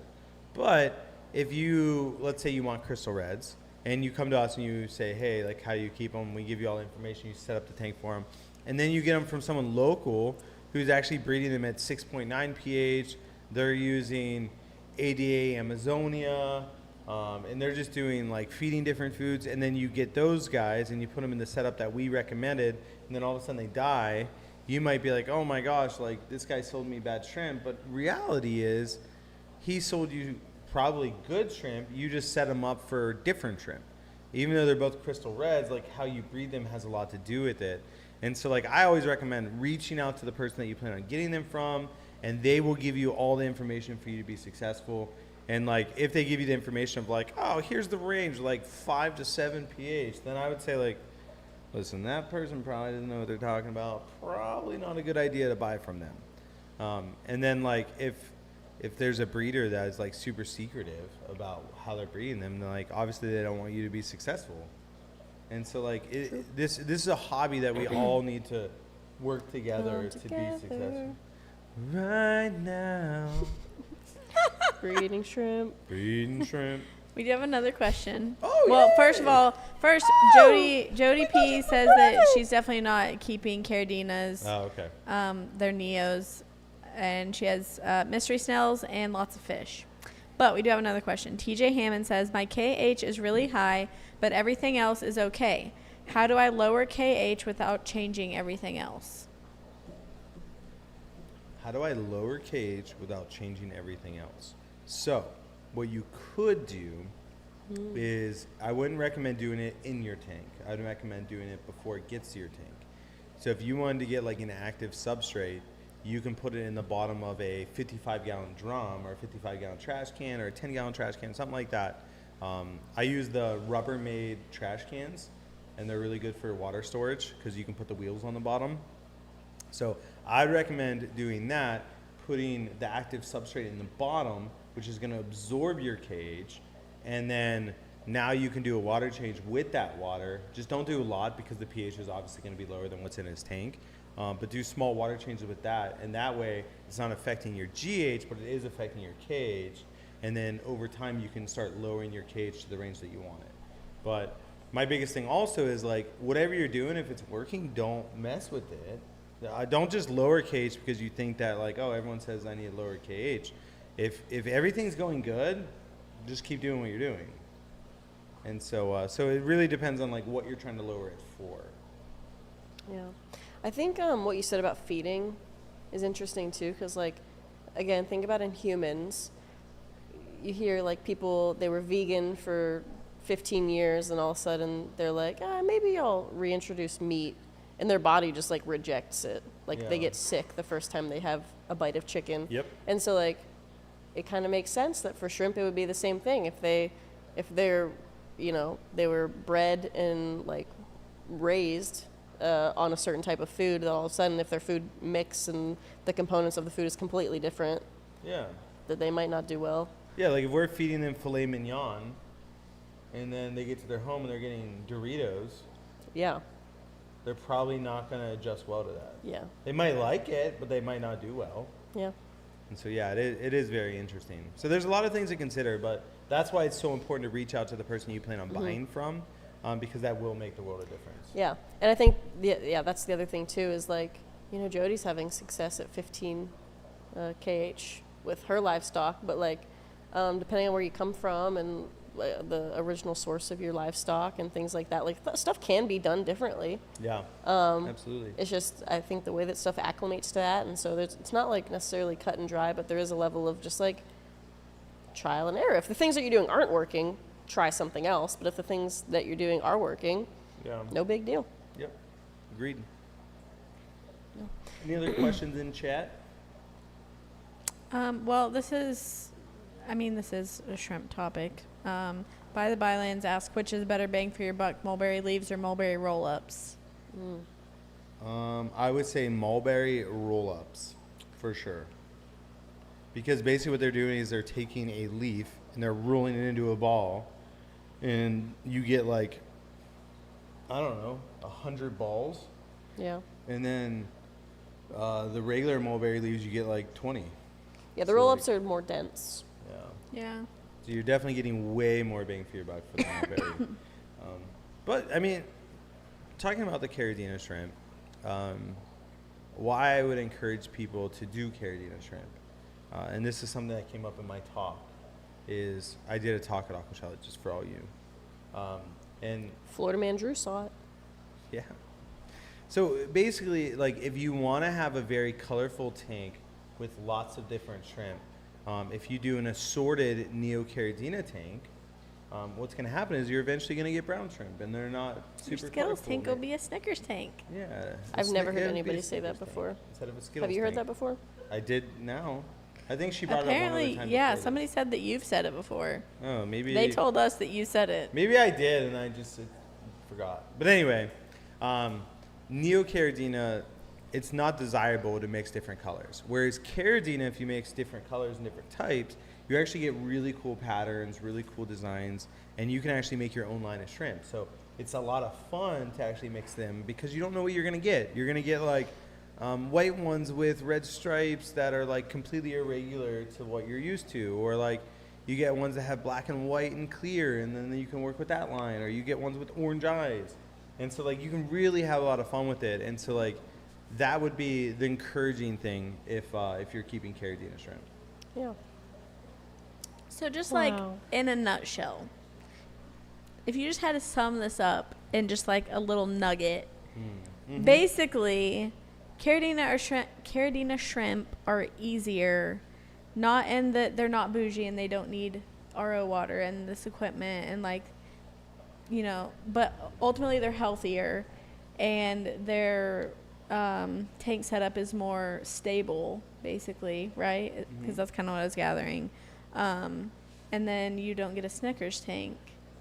But if you, let's say you want crystal reds, and you come to us and you say, hey, like, how do you keep them? We give you all the information. You set up the tank for them. And then you get them from someone local who's actually breeding them at 6.9 pH. They're using ADA Amazonia, and they're just doing like feeding different foods. And then you get those guys and you put them in the setup that we recommended, and then all of a sudden they die. You might be like, oh my gosh, like this guy sold me bad shrimp. But reality is he sold you probably good shrimp. You just set them up for different shrimp. Even though they're both crystal reds, like how you breed them has a lot to do with it. And so like I always recommend reaching out to the person that you plan on getting them from, and they will give you all the information for you to be successful. And like if they give you the information of like, oh, here's the range, like 5 to 7 pH, then I would say like, listen, that person probably doesn't know what they're talking about. Probably not a good idea to buy from them. And then like if there's a breeder that is like super secretive about how they're breeding them, then like obviously they don't want you to be successful. And so like this is a hobby that we all need to work together to be successful. Right now. Breeding shrimp. Breeding shrimp. We do have another question. Oh, well, yay! first, Jody P says that she's definitely not keeping Caridinas. Oh, okay. They're Neos, and she has mystery snails and lots of fish. But we do have another question. TJ Hammond says, my KH is really high, but everything else is okay. How do I lower KH without changing everything else? How do I lower KH without changing everything else? So what you could do is I wouldn't recommend doing it in your tank. I would recommend doing it before it gets to your tank. So if you wanted to get like an active substrate, you can put it in the bottom of a 55-gallon drum or a 55-gallon trash can or a 10-gallon trash can, something like that. I use the Rubbermaid trash cans, and they're really good for water storage because you can put the wheels on the bottom. So I'd recommend doing that, putting the active substrate in the bottom, which is going to absorb your KH, and then now you can do a water change with that water. Just don't do a lot because the pH is obviously going to be lower than what's in his tank. But do small water changes with that, and that way it's not affecting your GH, but it is affecting your KH. And then over time you can start lowering your KH to the range that you want it. But my biggest thing also is like whatever you're doing, if it's working, don't mess with it. Don't just lower KH because you think that like, oh, everyone says I need to lower KH. If everything's going good, just keep doing what you're doing. And so so it really depends on like what you're trying to lower it for. Yeah. I think what you said about feeding is interesting too, because like, again, think about in humans. You hear like people, they were vegan for 15 years and all of a sudden they're like, maybe I'll reintroduce meat, and their body just like rejects it. Like they get sick the first time they have a bite of chicken. Yep. And so like, it kind of makes sense that for shrimp it would be the same thing. If they're, they were bred and like raised on a certain type of food, that all of a sudden if their food mix and the components of the food is completely different, Yeah. that they might not do well. Yeah, like if we're feeding them filet mignon, and then they get to their home and they're getting Doritos, Yeah. they're probably not going to adjust well to that. Yeah. They might like it, but they might not do well. Yeah. And so, yeah, it is very interesting. So there's a lot of things to consider, but that's why it's so important to reach out to the person you plan on buying from, because that will make the world a difference. Yeah. And I think, that's the other thing too, is like, Jody's having success at 15 kh with her livestock, but like, depending on where you come from and the original source of your livestock and things like that, like stuff can be done differently. Yeah, absolutely. It's just, I think the way that stuff acclimates to that, and so it's not like necessarily cut and dry, but there is a level of just like trial and error. If the things that you're doing aren't working, try something else. But if the things that you're doing are working, Yeah. no big deal. Yep. Agreed. Any other questions in chat? Well, this is a shrimp topic. By the Bylands ask, which is better bang for your buck, mulberry leaves or mulberry roll-ups? I would say mulberry roll-ups, for sure. Because basically what they're doing is they're taking a leaf and they're rolling it into a ball, and you get like, I don't know, 100 balls. Yeah. And then the regular mulberry leaves, you get like 20. Yeah, the So, roll-ups are more dense. Yeah. Yeah. So you're definitely getting way more bang for your buck for the mulberry. But I mean, talking about the Caridina shrimp, why I would encourage people to do Caridina shrimp, and this is something that came up in my talk, is I did a talk at Aquashella just for all you, and Florida Man Drew saw it. yeah. So basically, like if you want to have a very colorful tank with lots of different shrimp, if you do an assorted Neocaridina tank, what's going to happen is you're eventually going to get brown shrimp, and they're not super Your Skittles colorful. tank will be a Snickers tank. Yeah. I've never heard it'd be a anybody say that Snickers tank before. instead of a Skittles Have you heard tank. that before? I did now. I think she brought it up one Apparently, other time. yeah, before somebody said that you've said it before. this. Oh, maybe. They told us that you said it. Maybe I did, and I just forgot. But anyway, Neocaridina, it's not desirable to mix different colors. Whereas Caridina, if you mix different colors and different types, you actually get really cool patterns, really cool designs, and you can actually make your own line of shrimp. So it's a lot of fun to actually mix them because you don't know what you're gonna get. You're gonna get like white ones with red stripes that are like completely irregular to what you're used to, or like you get ones that have black and white and clear, and then you can work with that line, or you get ones with orange eyes. And so like you can really have a lot of fun with it. And so like that would be the encouraging thing if you're keeping Caridina shrimp. Yeah. So just like Wow. in a nutshell, if you just had to sum this up in just like a little nugget, basically, Caridina shrimp are easier, not in that they're not bougie and they don't need RO water and this equipment and like, but ultimately they're healthier and their tank setup is more stable, basically, right? Because that's kind of what I was gathering. And then you don't get a Snickers tank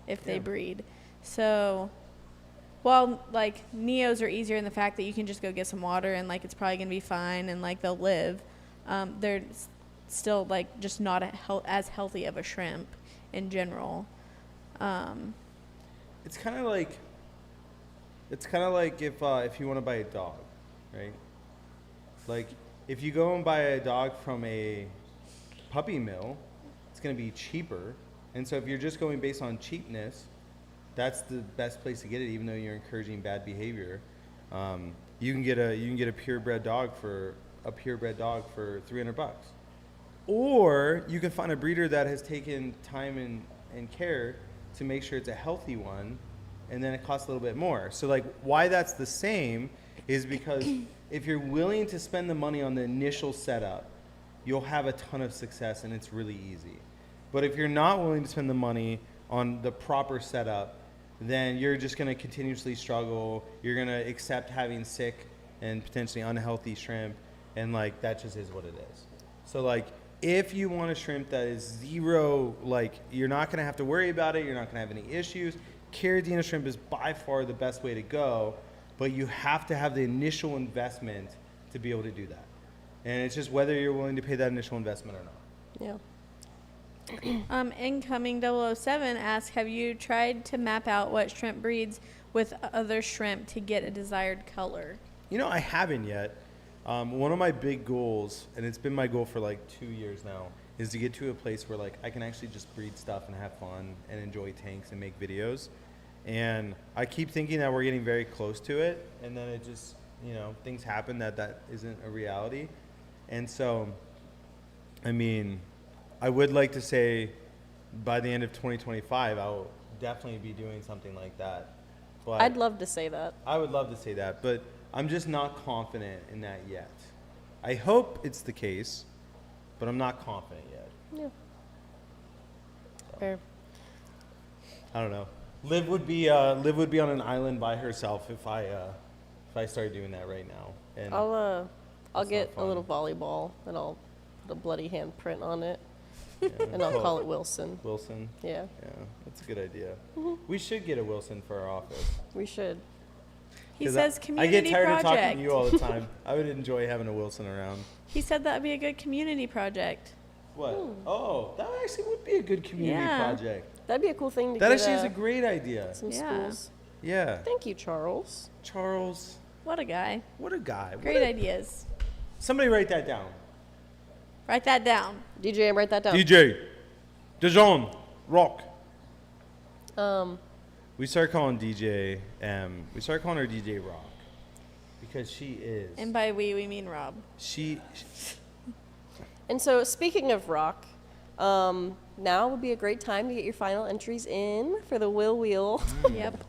if they breed. So, while like Neos are easier in the fact that you can just go get some water and like it's probably gonna be fine and like they'll live, they're still like just not as healthy of a shrimp in general. It's kind of like if you want to buy a dog, right? Like if you go and buy a dog from a puppy mill, it's going to be cheaper. And so if you're just going based on cheapness, that's the best place to get it, even though you're encouraging bad behavior. You can get a purebred dog for $300, or you can find a breeder that has taken time and care to make sure it's a healthy one, and then it costs a little bit more. So like why that's the same is because if you're willing to spend the money on the initial setup, you'll have a ton of success and it's really easy. But if you're not willing to spend the money on the proper setup, then you're just going to continuously struggle. You're going to accept having sick and potentially unhealthy shrimp, and like that just is what it is. So like if you want a shrimp that is zero, like you're not gonna have to worry about it, you're not gonna have any issues, Caridina Shrimp is by far the best way to go, but you have to have the initial investment to be able to do that. And it's just whether you're willing to pay that initial investment or not. Yeah. Incoming 007 asks, have you tried to map out what shrimp breeds with other shrimp to get a desired color? You know, I haven't yet. One of my big goals, and it's been my goal for like 2 years now, is to get to a place where like I can actually just breed stuff and have fun and enjoy tanks and make videos. And I keep thinking that we're getting very close to it, and then it just, you know, things happen that isn't a reality. And so, I mean, I would like to say by the end of 2025, I will definitely be doing something like that. But I'd love to say that. I would love to say that, but I'm just not confident in that yet. I hope it's the case, but I'm not confident yet. Yeah. Fair. I don't know. Liv would be on an island by herself if I started doing that right now. And I'll That's get not a little fun. volleyball and I'll put a bloody handprint on it yeah, and I'll call it Wilson. Wilson. Yeah, Yeah, that's a good idea. We should get a Wilson for our office. we should. He 'Cause says I community get tired project. of talking to you all the time. I would enjoy having a Wilson around. He said that would be a good community project. What? Oh, that actually would be a good community Yeah. project. That'd be a cool thing to That get actually is a great idea. some Yeah. schools. Yeah. Thank you, Charles. Charles, What a guy. what a guy. What Great a- ideas. Somebody write that down. Write that down. DJ, write that down. DJ, Dijon, rock. Um, We started calling DJ, we started calling her DJ Rock because she is. And by we mean Rob. She and so speaking of rock, now would be a great time to get your final entries in for the Will Wheel. Yep.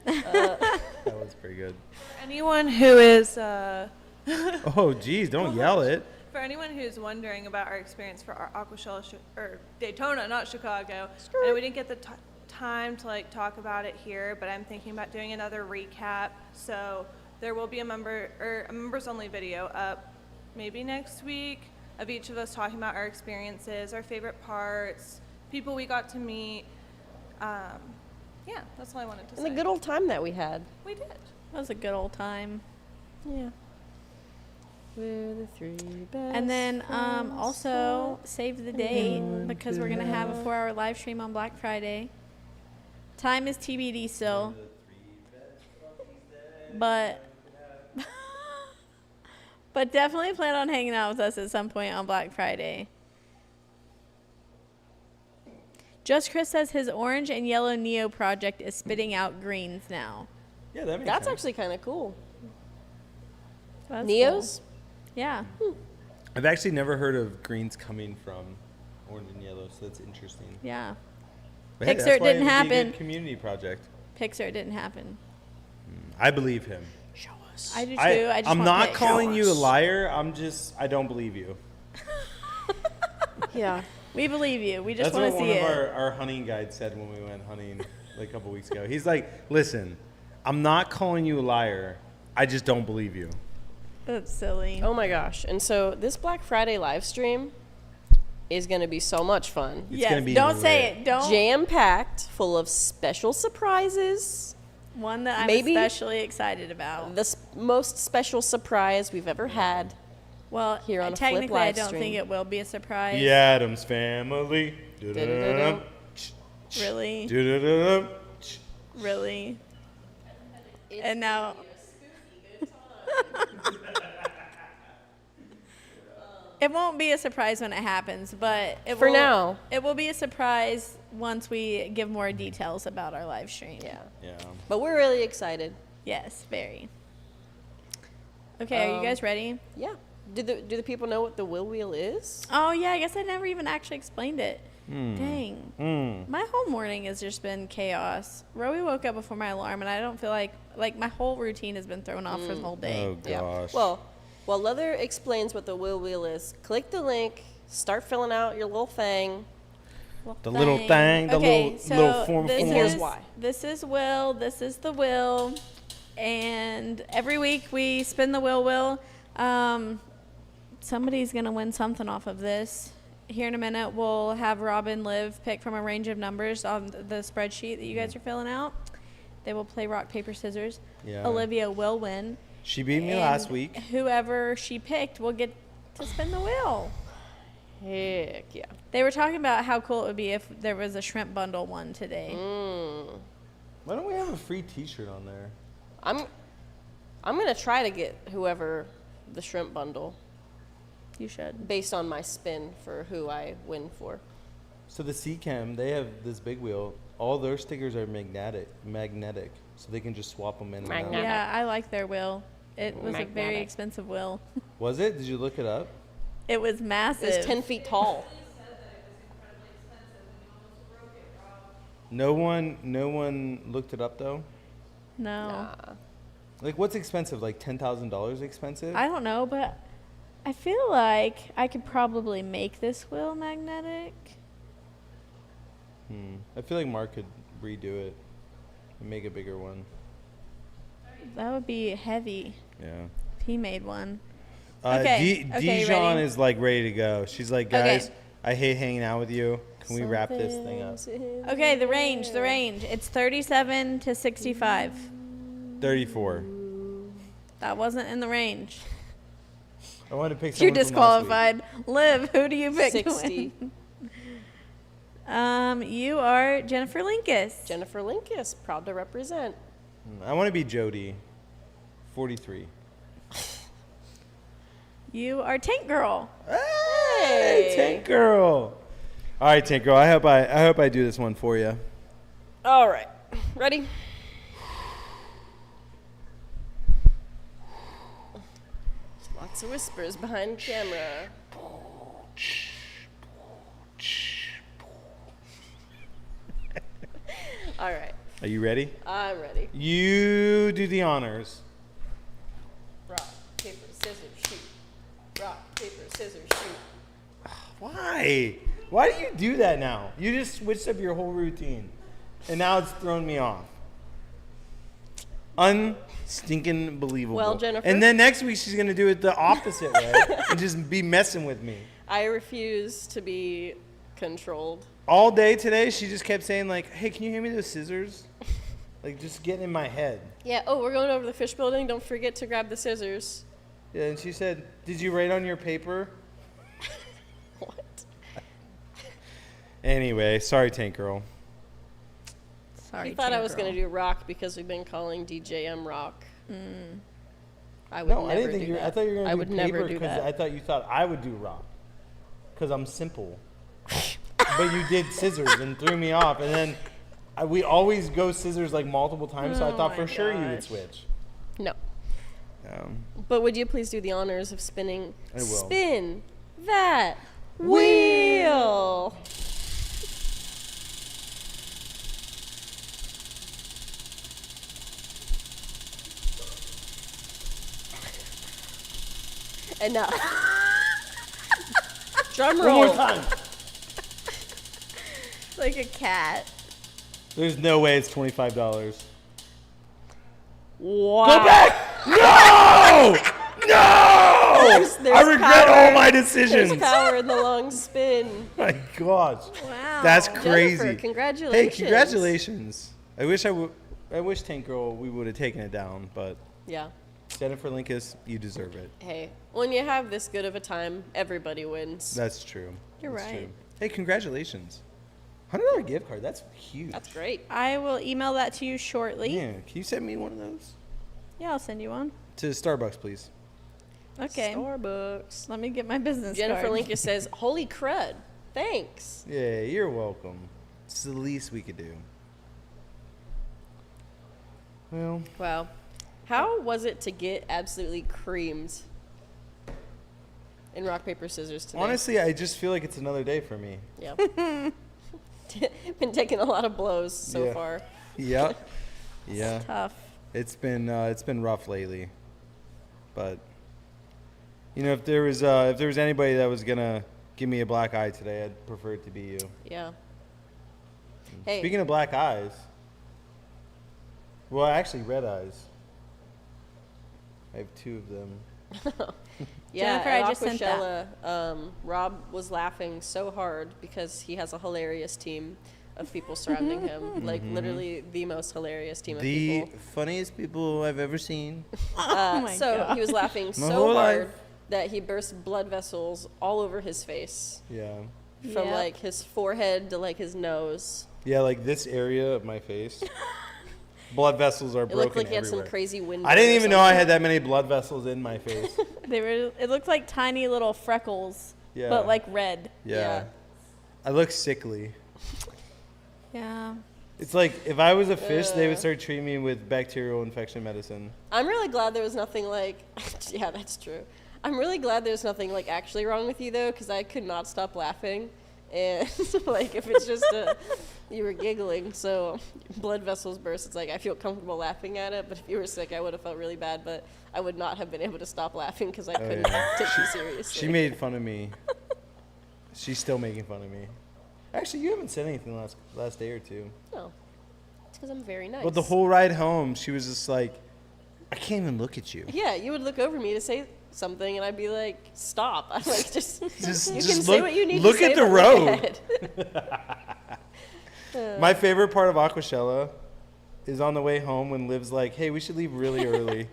that was pretty good. Anyone who is Oh, geez, don't yell it. for anyone who's wondering about our experience for our Aquashell or Daytona, not Chicago, and we didn't get the time to like talk about it here, but I'm thinking about doing another recap. So there will be a members only video up maybe next week of each of us talking about our experiences, our favorite parts, people we got to meet. Yeah, that's all I wanted to say. And the good old time that we had. We did. That was a good old time. Yeah. We're the three best. And then friends. also save the date because we're going to have a 4-hour live stream on Black Friday. Time is TBD still. But but definitely plan on hanging out with us at some point on Black Friday. Just Chris says his orange and yellow Neo project is spitting out greens now. Yeah, that makes That's sense. actually kind of cool. So that's Neos? cool. Yeah. I've actually never heard of greens coming from orange and yellow, so that's interesting. Yeah. But hey, Pixar that's why didn't it'd be a happen. good community project. Pixar it didn't happen. I believe him. Show us. I do too. I just I'm want not pics. calling you a liar. I don't believe you. Yeah. We believe you. We just That's want what to one see of it. our hunting guides said when we went hunting like a couple weeks ago. He's like, listen, I'm not calling you a liar. I just don't believe you. That's silly. Oh my gosh. And so this Black Friday live stream is going to be so much fun. It's yes. gonna be Don't say lit. it. Don't. Jam-packed, full of special surprises. One that I'm Maybe especially excited about. The most special surprise we've ever had. Well, here on a Flip technically, I live don't stream. think it will be a surprise. The Addams Family. Da-da-da-da. Really? Du-du-du-du. Really? And now. It won't be a surprise when it happens, but For now. it will be a surprise once we give more details about our live stream. Yeah. Yeah. But we're really excited. Yes, very. Okay, are you guys ready? Yeah. Do the people know what the Will Wheel is? Oh yeah, I guess I never even actually explained it. Dang. My whole morning has just been chaos. Rowie woke up before my alarm, and I don't feel like my whole routine has been thrown off for the whole day. Oh gosh. Well, while Leather explains what the Will Wheel is, click the link, start filling out your little thing. The little thing, the Okay, little form. this And form. here's is- why. This is Will. This is the Will. And every week we spin the Will. somebody's going to win something off of this. Here in a minute, we'll have Robin Liv pick from a range of numbers on the spreadsheet that you guys are filling out. They will play rock, paper, scissors. Yeah. Olivia will win. She beat me And last week. Whoever she picked will get to spin the wheel. Heck yeah. They were talking about how cool it would be if there was a shrimp bundle one today. Why don't we have a free T-shirt on there? I'm gonna try to get whoever the shrimp bundle You should. based on my spin for who I win for. So the C-Chem, they have this big wheel. All their stickers are magnetic, so they can just swap them in and out. Magnetic. Yeah, I like their wheel. It was a very Magnetic. expensive wheel. Was it? Did you look it up? It was massive. It's 10 feet tall. No one looked it up though. No. Nah. Like, what's expensive? Like $10,000 expensive? I don't know, but I feel like I could probably make this wheel magnetic. I feel like Mark could redo it and make a bigger one. That would be heavy Yeah. if he made one. Okay, Dijon ready? is like ready to go. She's like, Okay. guys, I hate hanging out with you. Can we wrap this thing up? Okay, the range. It's 37 to 65. 34. That wasn't in the range. I want to pick You're someone from last week. disqualified. Liv, who do you pick to 60. win? You are Jennifer Linkus. Jennifer Linkus, proud to represent. I want to be Jody. 43. You are Tank Girl. Hey, Tank Girl. All right, Tank Girl. I hope I do this one for you. All right. Ready? Lots of whispers behind camera. All right. Are you ready? I'm ready. You do the honors. Rock, paper, scissors, shoot. Rock, paper, scissors, shoot. Why? Why do you do that now? You just switched up your whole routine, and now it's thrown me off. Unstinking believable. Well, Jennifer. And then next week she's gonna do it the opposite way and just be messing with me. I refuse to be controlled. All day today, she just kept saying like, "Hey, can you hand me those scissors?" Like just getting in my head. Yeah, oh, we're going over to the fish building. Don't forget to grab the scissors. Yeah, and she said, "Did you write on your paper?" What? Anyway, sorry, Tank Girl. Sorry, You thought I Tank was Girl. going to do rock because we've been calling DJM rock. I would No, never I didn't think do you. that. I thought you were gonna I do would paper never do because that. I thought you thought I would do rock. Because I'm simple. But you did scissors and threw me off, and then we always go scissors like multiple times. So I Oh thought for my sure you would gosh. switch. No. Um, But would you please do the honors of spinning? I will. Spin that wheel. And now, drum one roll. more time. Like a cat. There's no way it's $25. Wow. Go back! No! No! There's I regret power. all my decisions. There's power in the long spin. My gosh, Wow. that's crazy. Jennifer, congratulations. Hey, congratulations! I wish Tank Girl we would have taken it down, but Yeah. Jennifer Linkus, you deserve it. Hey, when you have this good of a time, everybody wins. That's true. You're That's right. true. Hey, congratulations! $100 gift card. That's huge. That's great. I will email that to you shortly. Yeah, can you send me one of those Yeah, I'll send you one. to Starbucks, please? Okay. Starbucks. Let me get my business Jennifer card. Linkus says, "Holy crud! Thanks." Yeah, you're welcome. It's the least we could do. Well, Wow. How was it to get absolutely creamed in rock paper scissors today? honestly, I just feel like it's another day for me. yeah. Been taking a lot of blows so Yeah. far. Yeah, yeah. Tough. It's been rough lately, but you know, if there was anybody that was gonna give me a black eye today, I'd prefer it to be you. Yeah. Hey. Speaking of black eyes, well, actually red eyes. I have two of them. Yeah, Jennifer, at I just sent that. Aquashella, Rob was laughing so hard because he has a hilarious team of people surrounding him. Like, literally the most hilarious team of The people. funniest people I've ever seen. my So God. he was laughing My so whole hard life. that he burst blood vessels all over his face. Yeah. From, Yep. like, his forehead to, like, his nose. Yeah, like this area of my face. Blood vessels are It broken looked like he had some everywhere. crazy wind. I didn't even know I had that many blood vessels in my face. It looked like tiny little freckles, Yeah. but like red. Yeah. Yeah. I look sickly. Yeah. It's like if I was a fish, they would start treating me with bacterial infection medicine. I'm really glad there was nothing like. Yeah, that's true. I'm really glad there's nothing like actually wrong with you though, because I could not stop laughing, and like if it's just you were giggling, so blood vessels burst. It's like I feel comfortable laughing at it, but if you were sick, I would have felt really bad. But I would not have been able to stop laughing because I couldn't yeah. take you seriously. She made fun of me. She's still making fun of me. Actually, you haven't said anything last day or two. No, it's because I'm very nice. But the whole ride home, she was just like, I can't even look at you. Yeah, you would look over me to say something, and I'd be like, "Stop!" I'm like, just you Just can look, say what you need look to say. at the but look road. ahead. My favorite part of Aquashella is on the way home when Liv's like, "Hey, we should leave really early."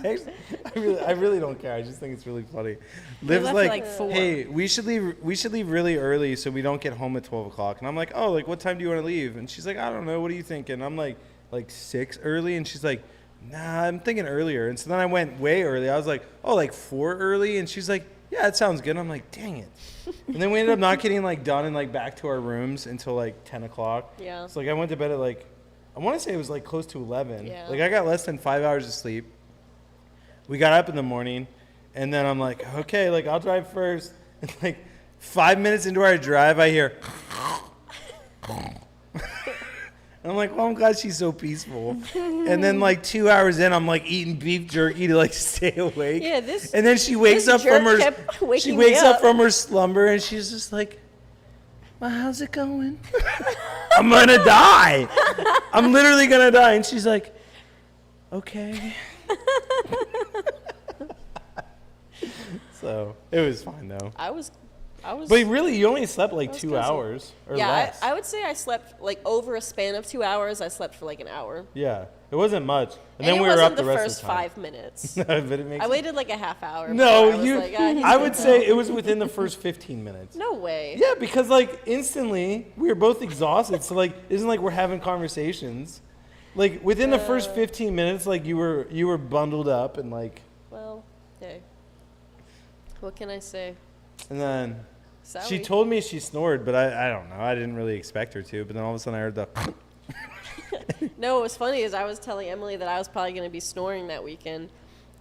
I really don't care. I just think it's really funny. Liv's left at, like, like, 4. "Hey, we should leave really early so we don't get home at 12 o'clock." And I'm like, "Oh, like what time do you want to leave?" And she's like, "I don't know. What are you thinking?" I'm like 6 early, and she's like, "Nah, I'm thinking earlier." And so then I went way early. I was like, "Oh, like 4 early?" And she's like, "Yeah, that sounds good." And I'm like, "Dang it." And then we ended up not getting like done and like back to our rooms until like 10 o'clock. Yeah. So like I went to bed at like, I want to say it was like close to 11. Yeah. Like I got less than 5 hours of sleep. We got up in the morning, and then I'm like, okay, like I'll drive first. And like 5 minutes into our drive, I hear. And I'm like, well, I'm glad she's so peaceful. And then like 2 hours in, I'm like eating beef jerky to like stay awake. Yeah, this. And then she wakes this up from jerk her kept waking me up up. from her slumber, and she's just like, well, how's it going? I'm gonna die. I'm literally gonna die. And she's like, okay. So it was fine though. I was. But really, you only slept like was 2 cozy. hours or Yeah, less. I would say I slept like over a span of 2 hours. I slept for like an hour. Yeah, it wasn't much. And And then it we were wasn't up the rest first of the time. 5 minutes. But it makes I waited like a half hour. No, before I was you. like, he's I good would to say go. it was within the first 15 minutes. No way. Yeah, because like instantly we were both exhausted. So like, isn't like we're having conversations. Like within the first 15 minutes, like you were bundled up and like, Well, hey. What can I say? and then Sally. she told me she snored, but I don't know. I didn't really expect her to. But then all of a sudden I heard the. No, what was funny is I was telling Emily that I was probably going to be snoring that weekend.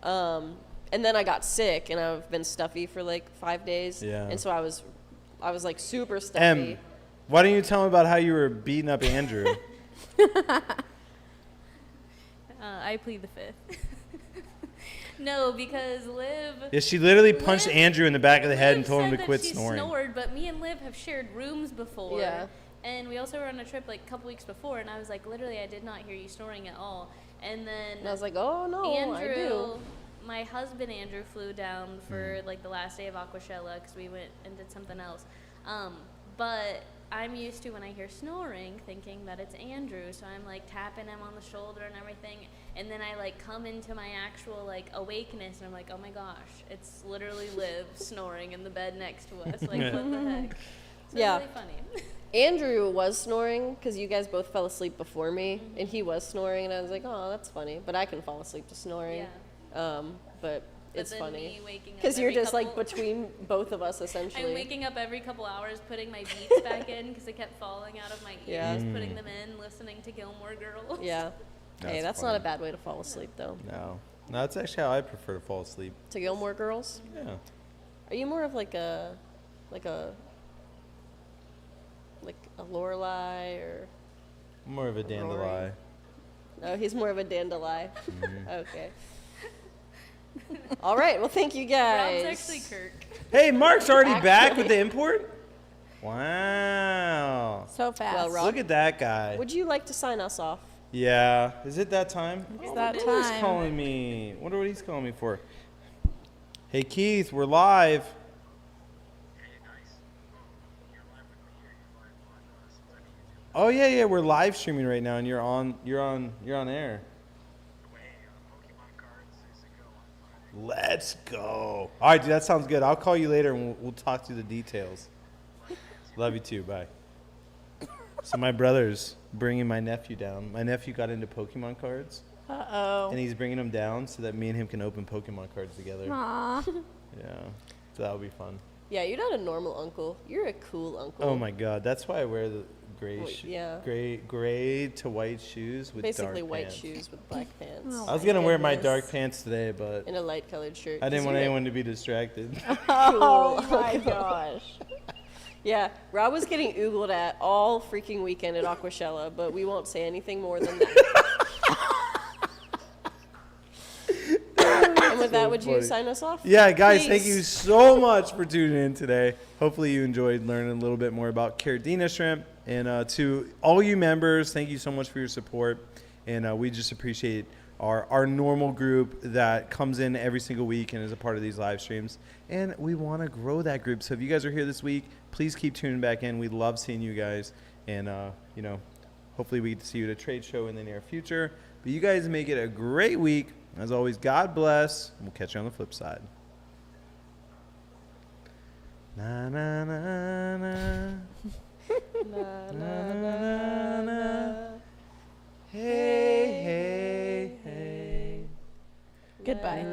And then I got sick, and I've been stuffy for like 5 days. Yeah. And so I was like super stuffy. Why don't you tell me about how you were beating up Andrew? I plead the fifth. No, because Liv. Yeah, she literally punched Andrew in the back of the head and Liv told him said to that quit she snoring. Snored, but me and Liv have shared rooms before. Yeah. And we also were on a trip like a couple weeks before, and I was like, literally, I did not hear you snoring at all. And then And I was like, oh, no, I Andrew, do. my husband Andrew, flew down for like the last day of Aquashella because we went and did something else. But I'm used to when I hear snoring, thinking that it's Andrew, so I'm like tapping him on the shoulder and everything, and then I like come into my actual like awakeness, and I'm like, oh my gosh, it's literally Liv snoring in the bed next to us. Like, what the heck? So Yeah. it's really funny. Andrew was snoring because you guys both fell asleep before me, and he was snoring, and I was like, oh, that's funny. But I can fall asleep to snoring. But it's then funny. me waking up Because you're every just like couple- between both of us, essentially. I'm waking up every couple hours, putting my beats back in because they kept falling out of my ears, Yeah. putting them in, listening to Gilmore Girls. Yeah. Hey, that's not a bad way to fall asleep, though. No, that's actually how I prefer to fall asleep. To Gilmore Girls? Yeah. Are you more of like a Lorelai or? I'm more of a dandelion. No, he's more of a dandelion. Mm-hmm. Okay. All right. Well, thank you guys. Rob's actually Kirk. Hey, Mark's already back with the import? Wow. So fast. Well, Rob- Look at that guy. Would you like to sign us off? Yeah. Is it that time? It's that Who's time. calling me? Wonder what he's calling me for. Hey Keith, we're live. Oh yeah, we're live streaming right now, and you're on air. Let's go. All right, dude, that sounds good. I'll call you later, and we'll talk through the details. Love you too. Bye. So my brother's bringing my nephew down. My nephew got into Pokemon cards, and he's bringing him down so that me and him can open Pokemon cards together. Aw. Yeah, so that'll be fun. Yeah, you're not a normal uncle. You're a cool uncle. Oh my God, that's why I wear the gray, yeah. gray to white shoes with Basically dark white pants. shoes with black pants. Oh I was gonna wear my goodness. dark pants today, but And a light colored shirt. I didn't 'cause want you're anyone to be distracted. Cool. Oh my gosh. Yeah, Rob was getting oogled at all freaking weekend at Aquashella, but we won't say anything more than that. And with that, would you funny. sign us off? Yeah, guys, Please. thank you so much for tuning in today. Hopefully you enjoyed learning a little bit more about Caridina Shrimp. And to all you members, thank you so much for your support. And we just appreciate our normal group that comes in every single week and is a part of these live streams. And we want to grow that group. So if you guys are here this week, please keep tuning back in. We love seeing you guys. And, hopefully we get to see you at a trade show in the near future. But you guys make it a great week. As always, God bless. And we'll catch you on the flip side. Na na na na. Na, na, na, na. Hey, hey, hey. Goodbye.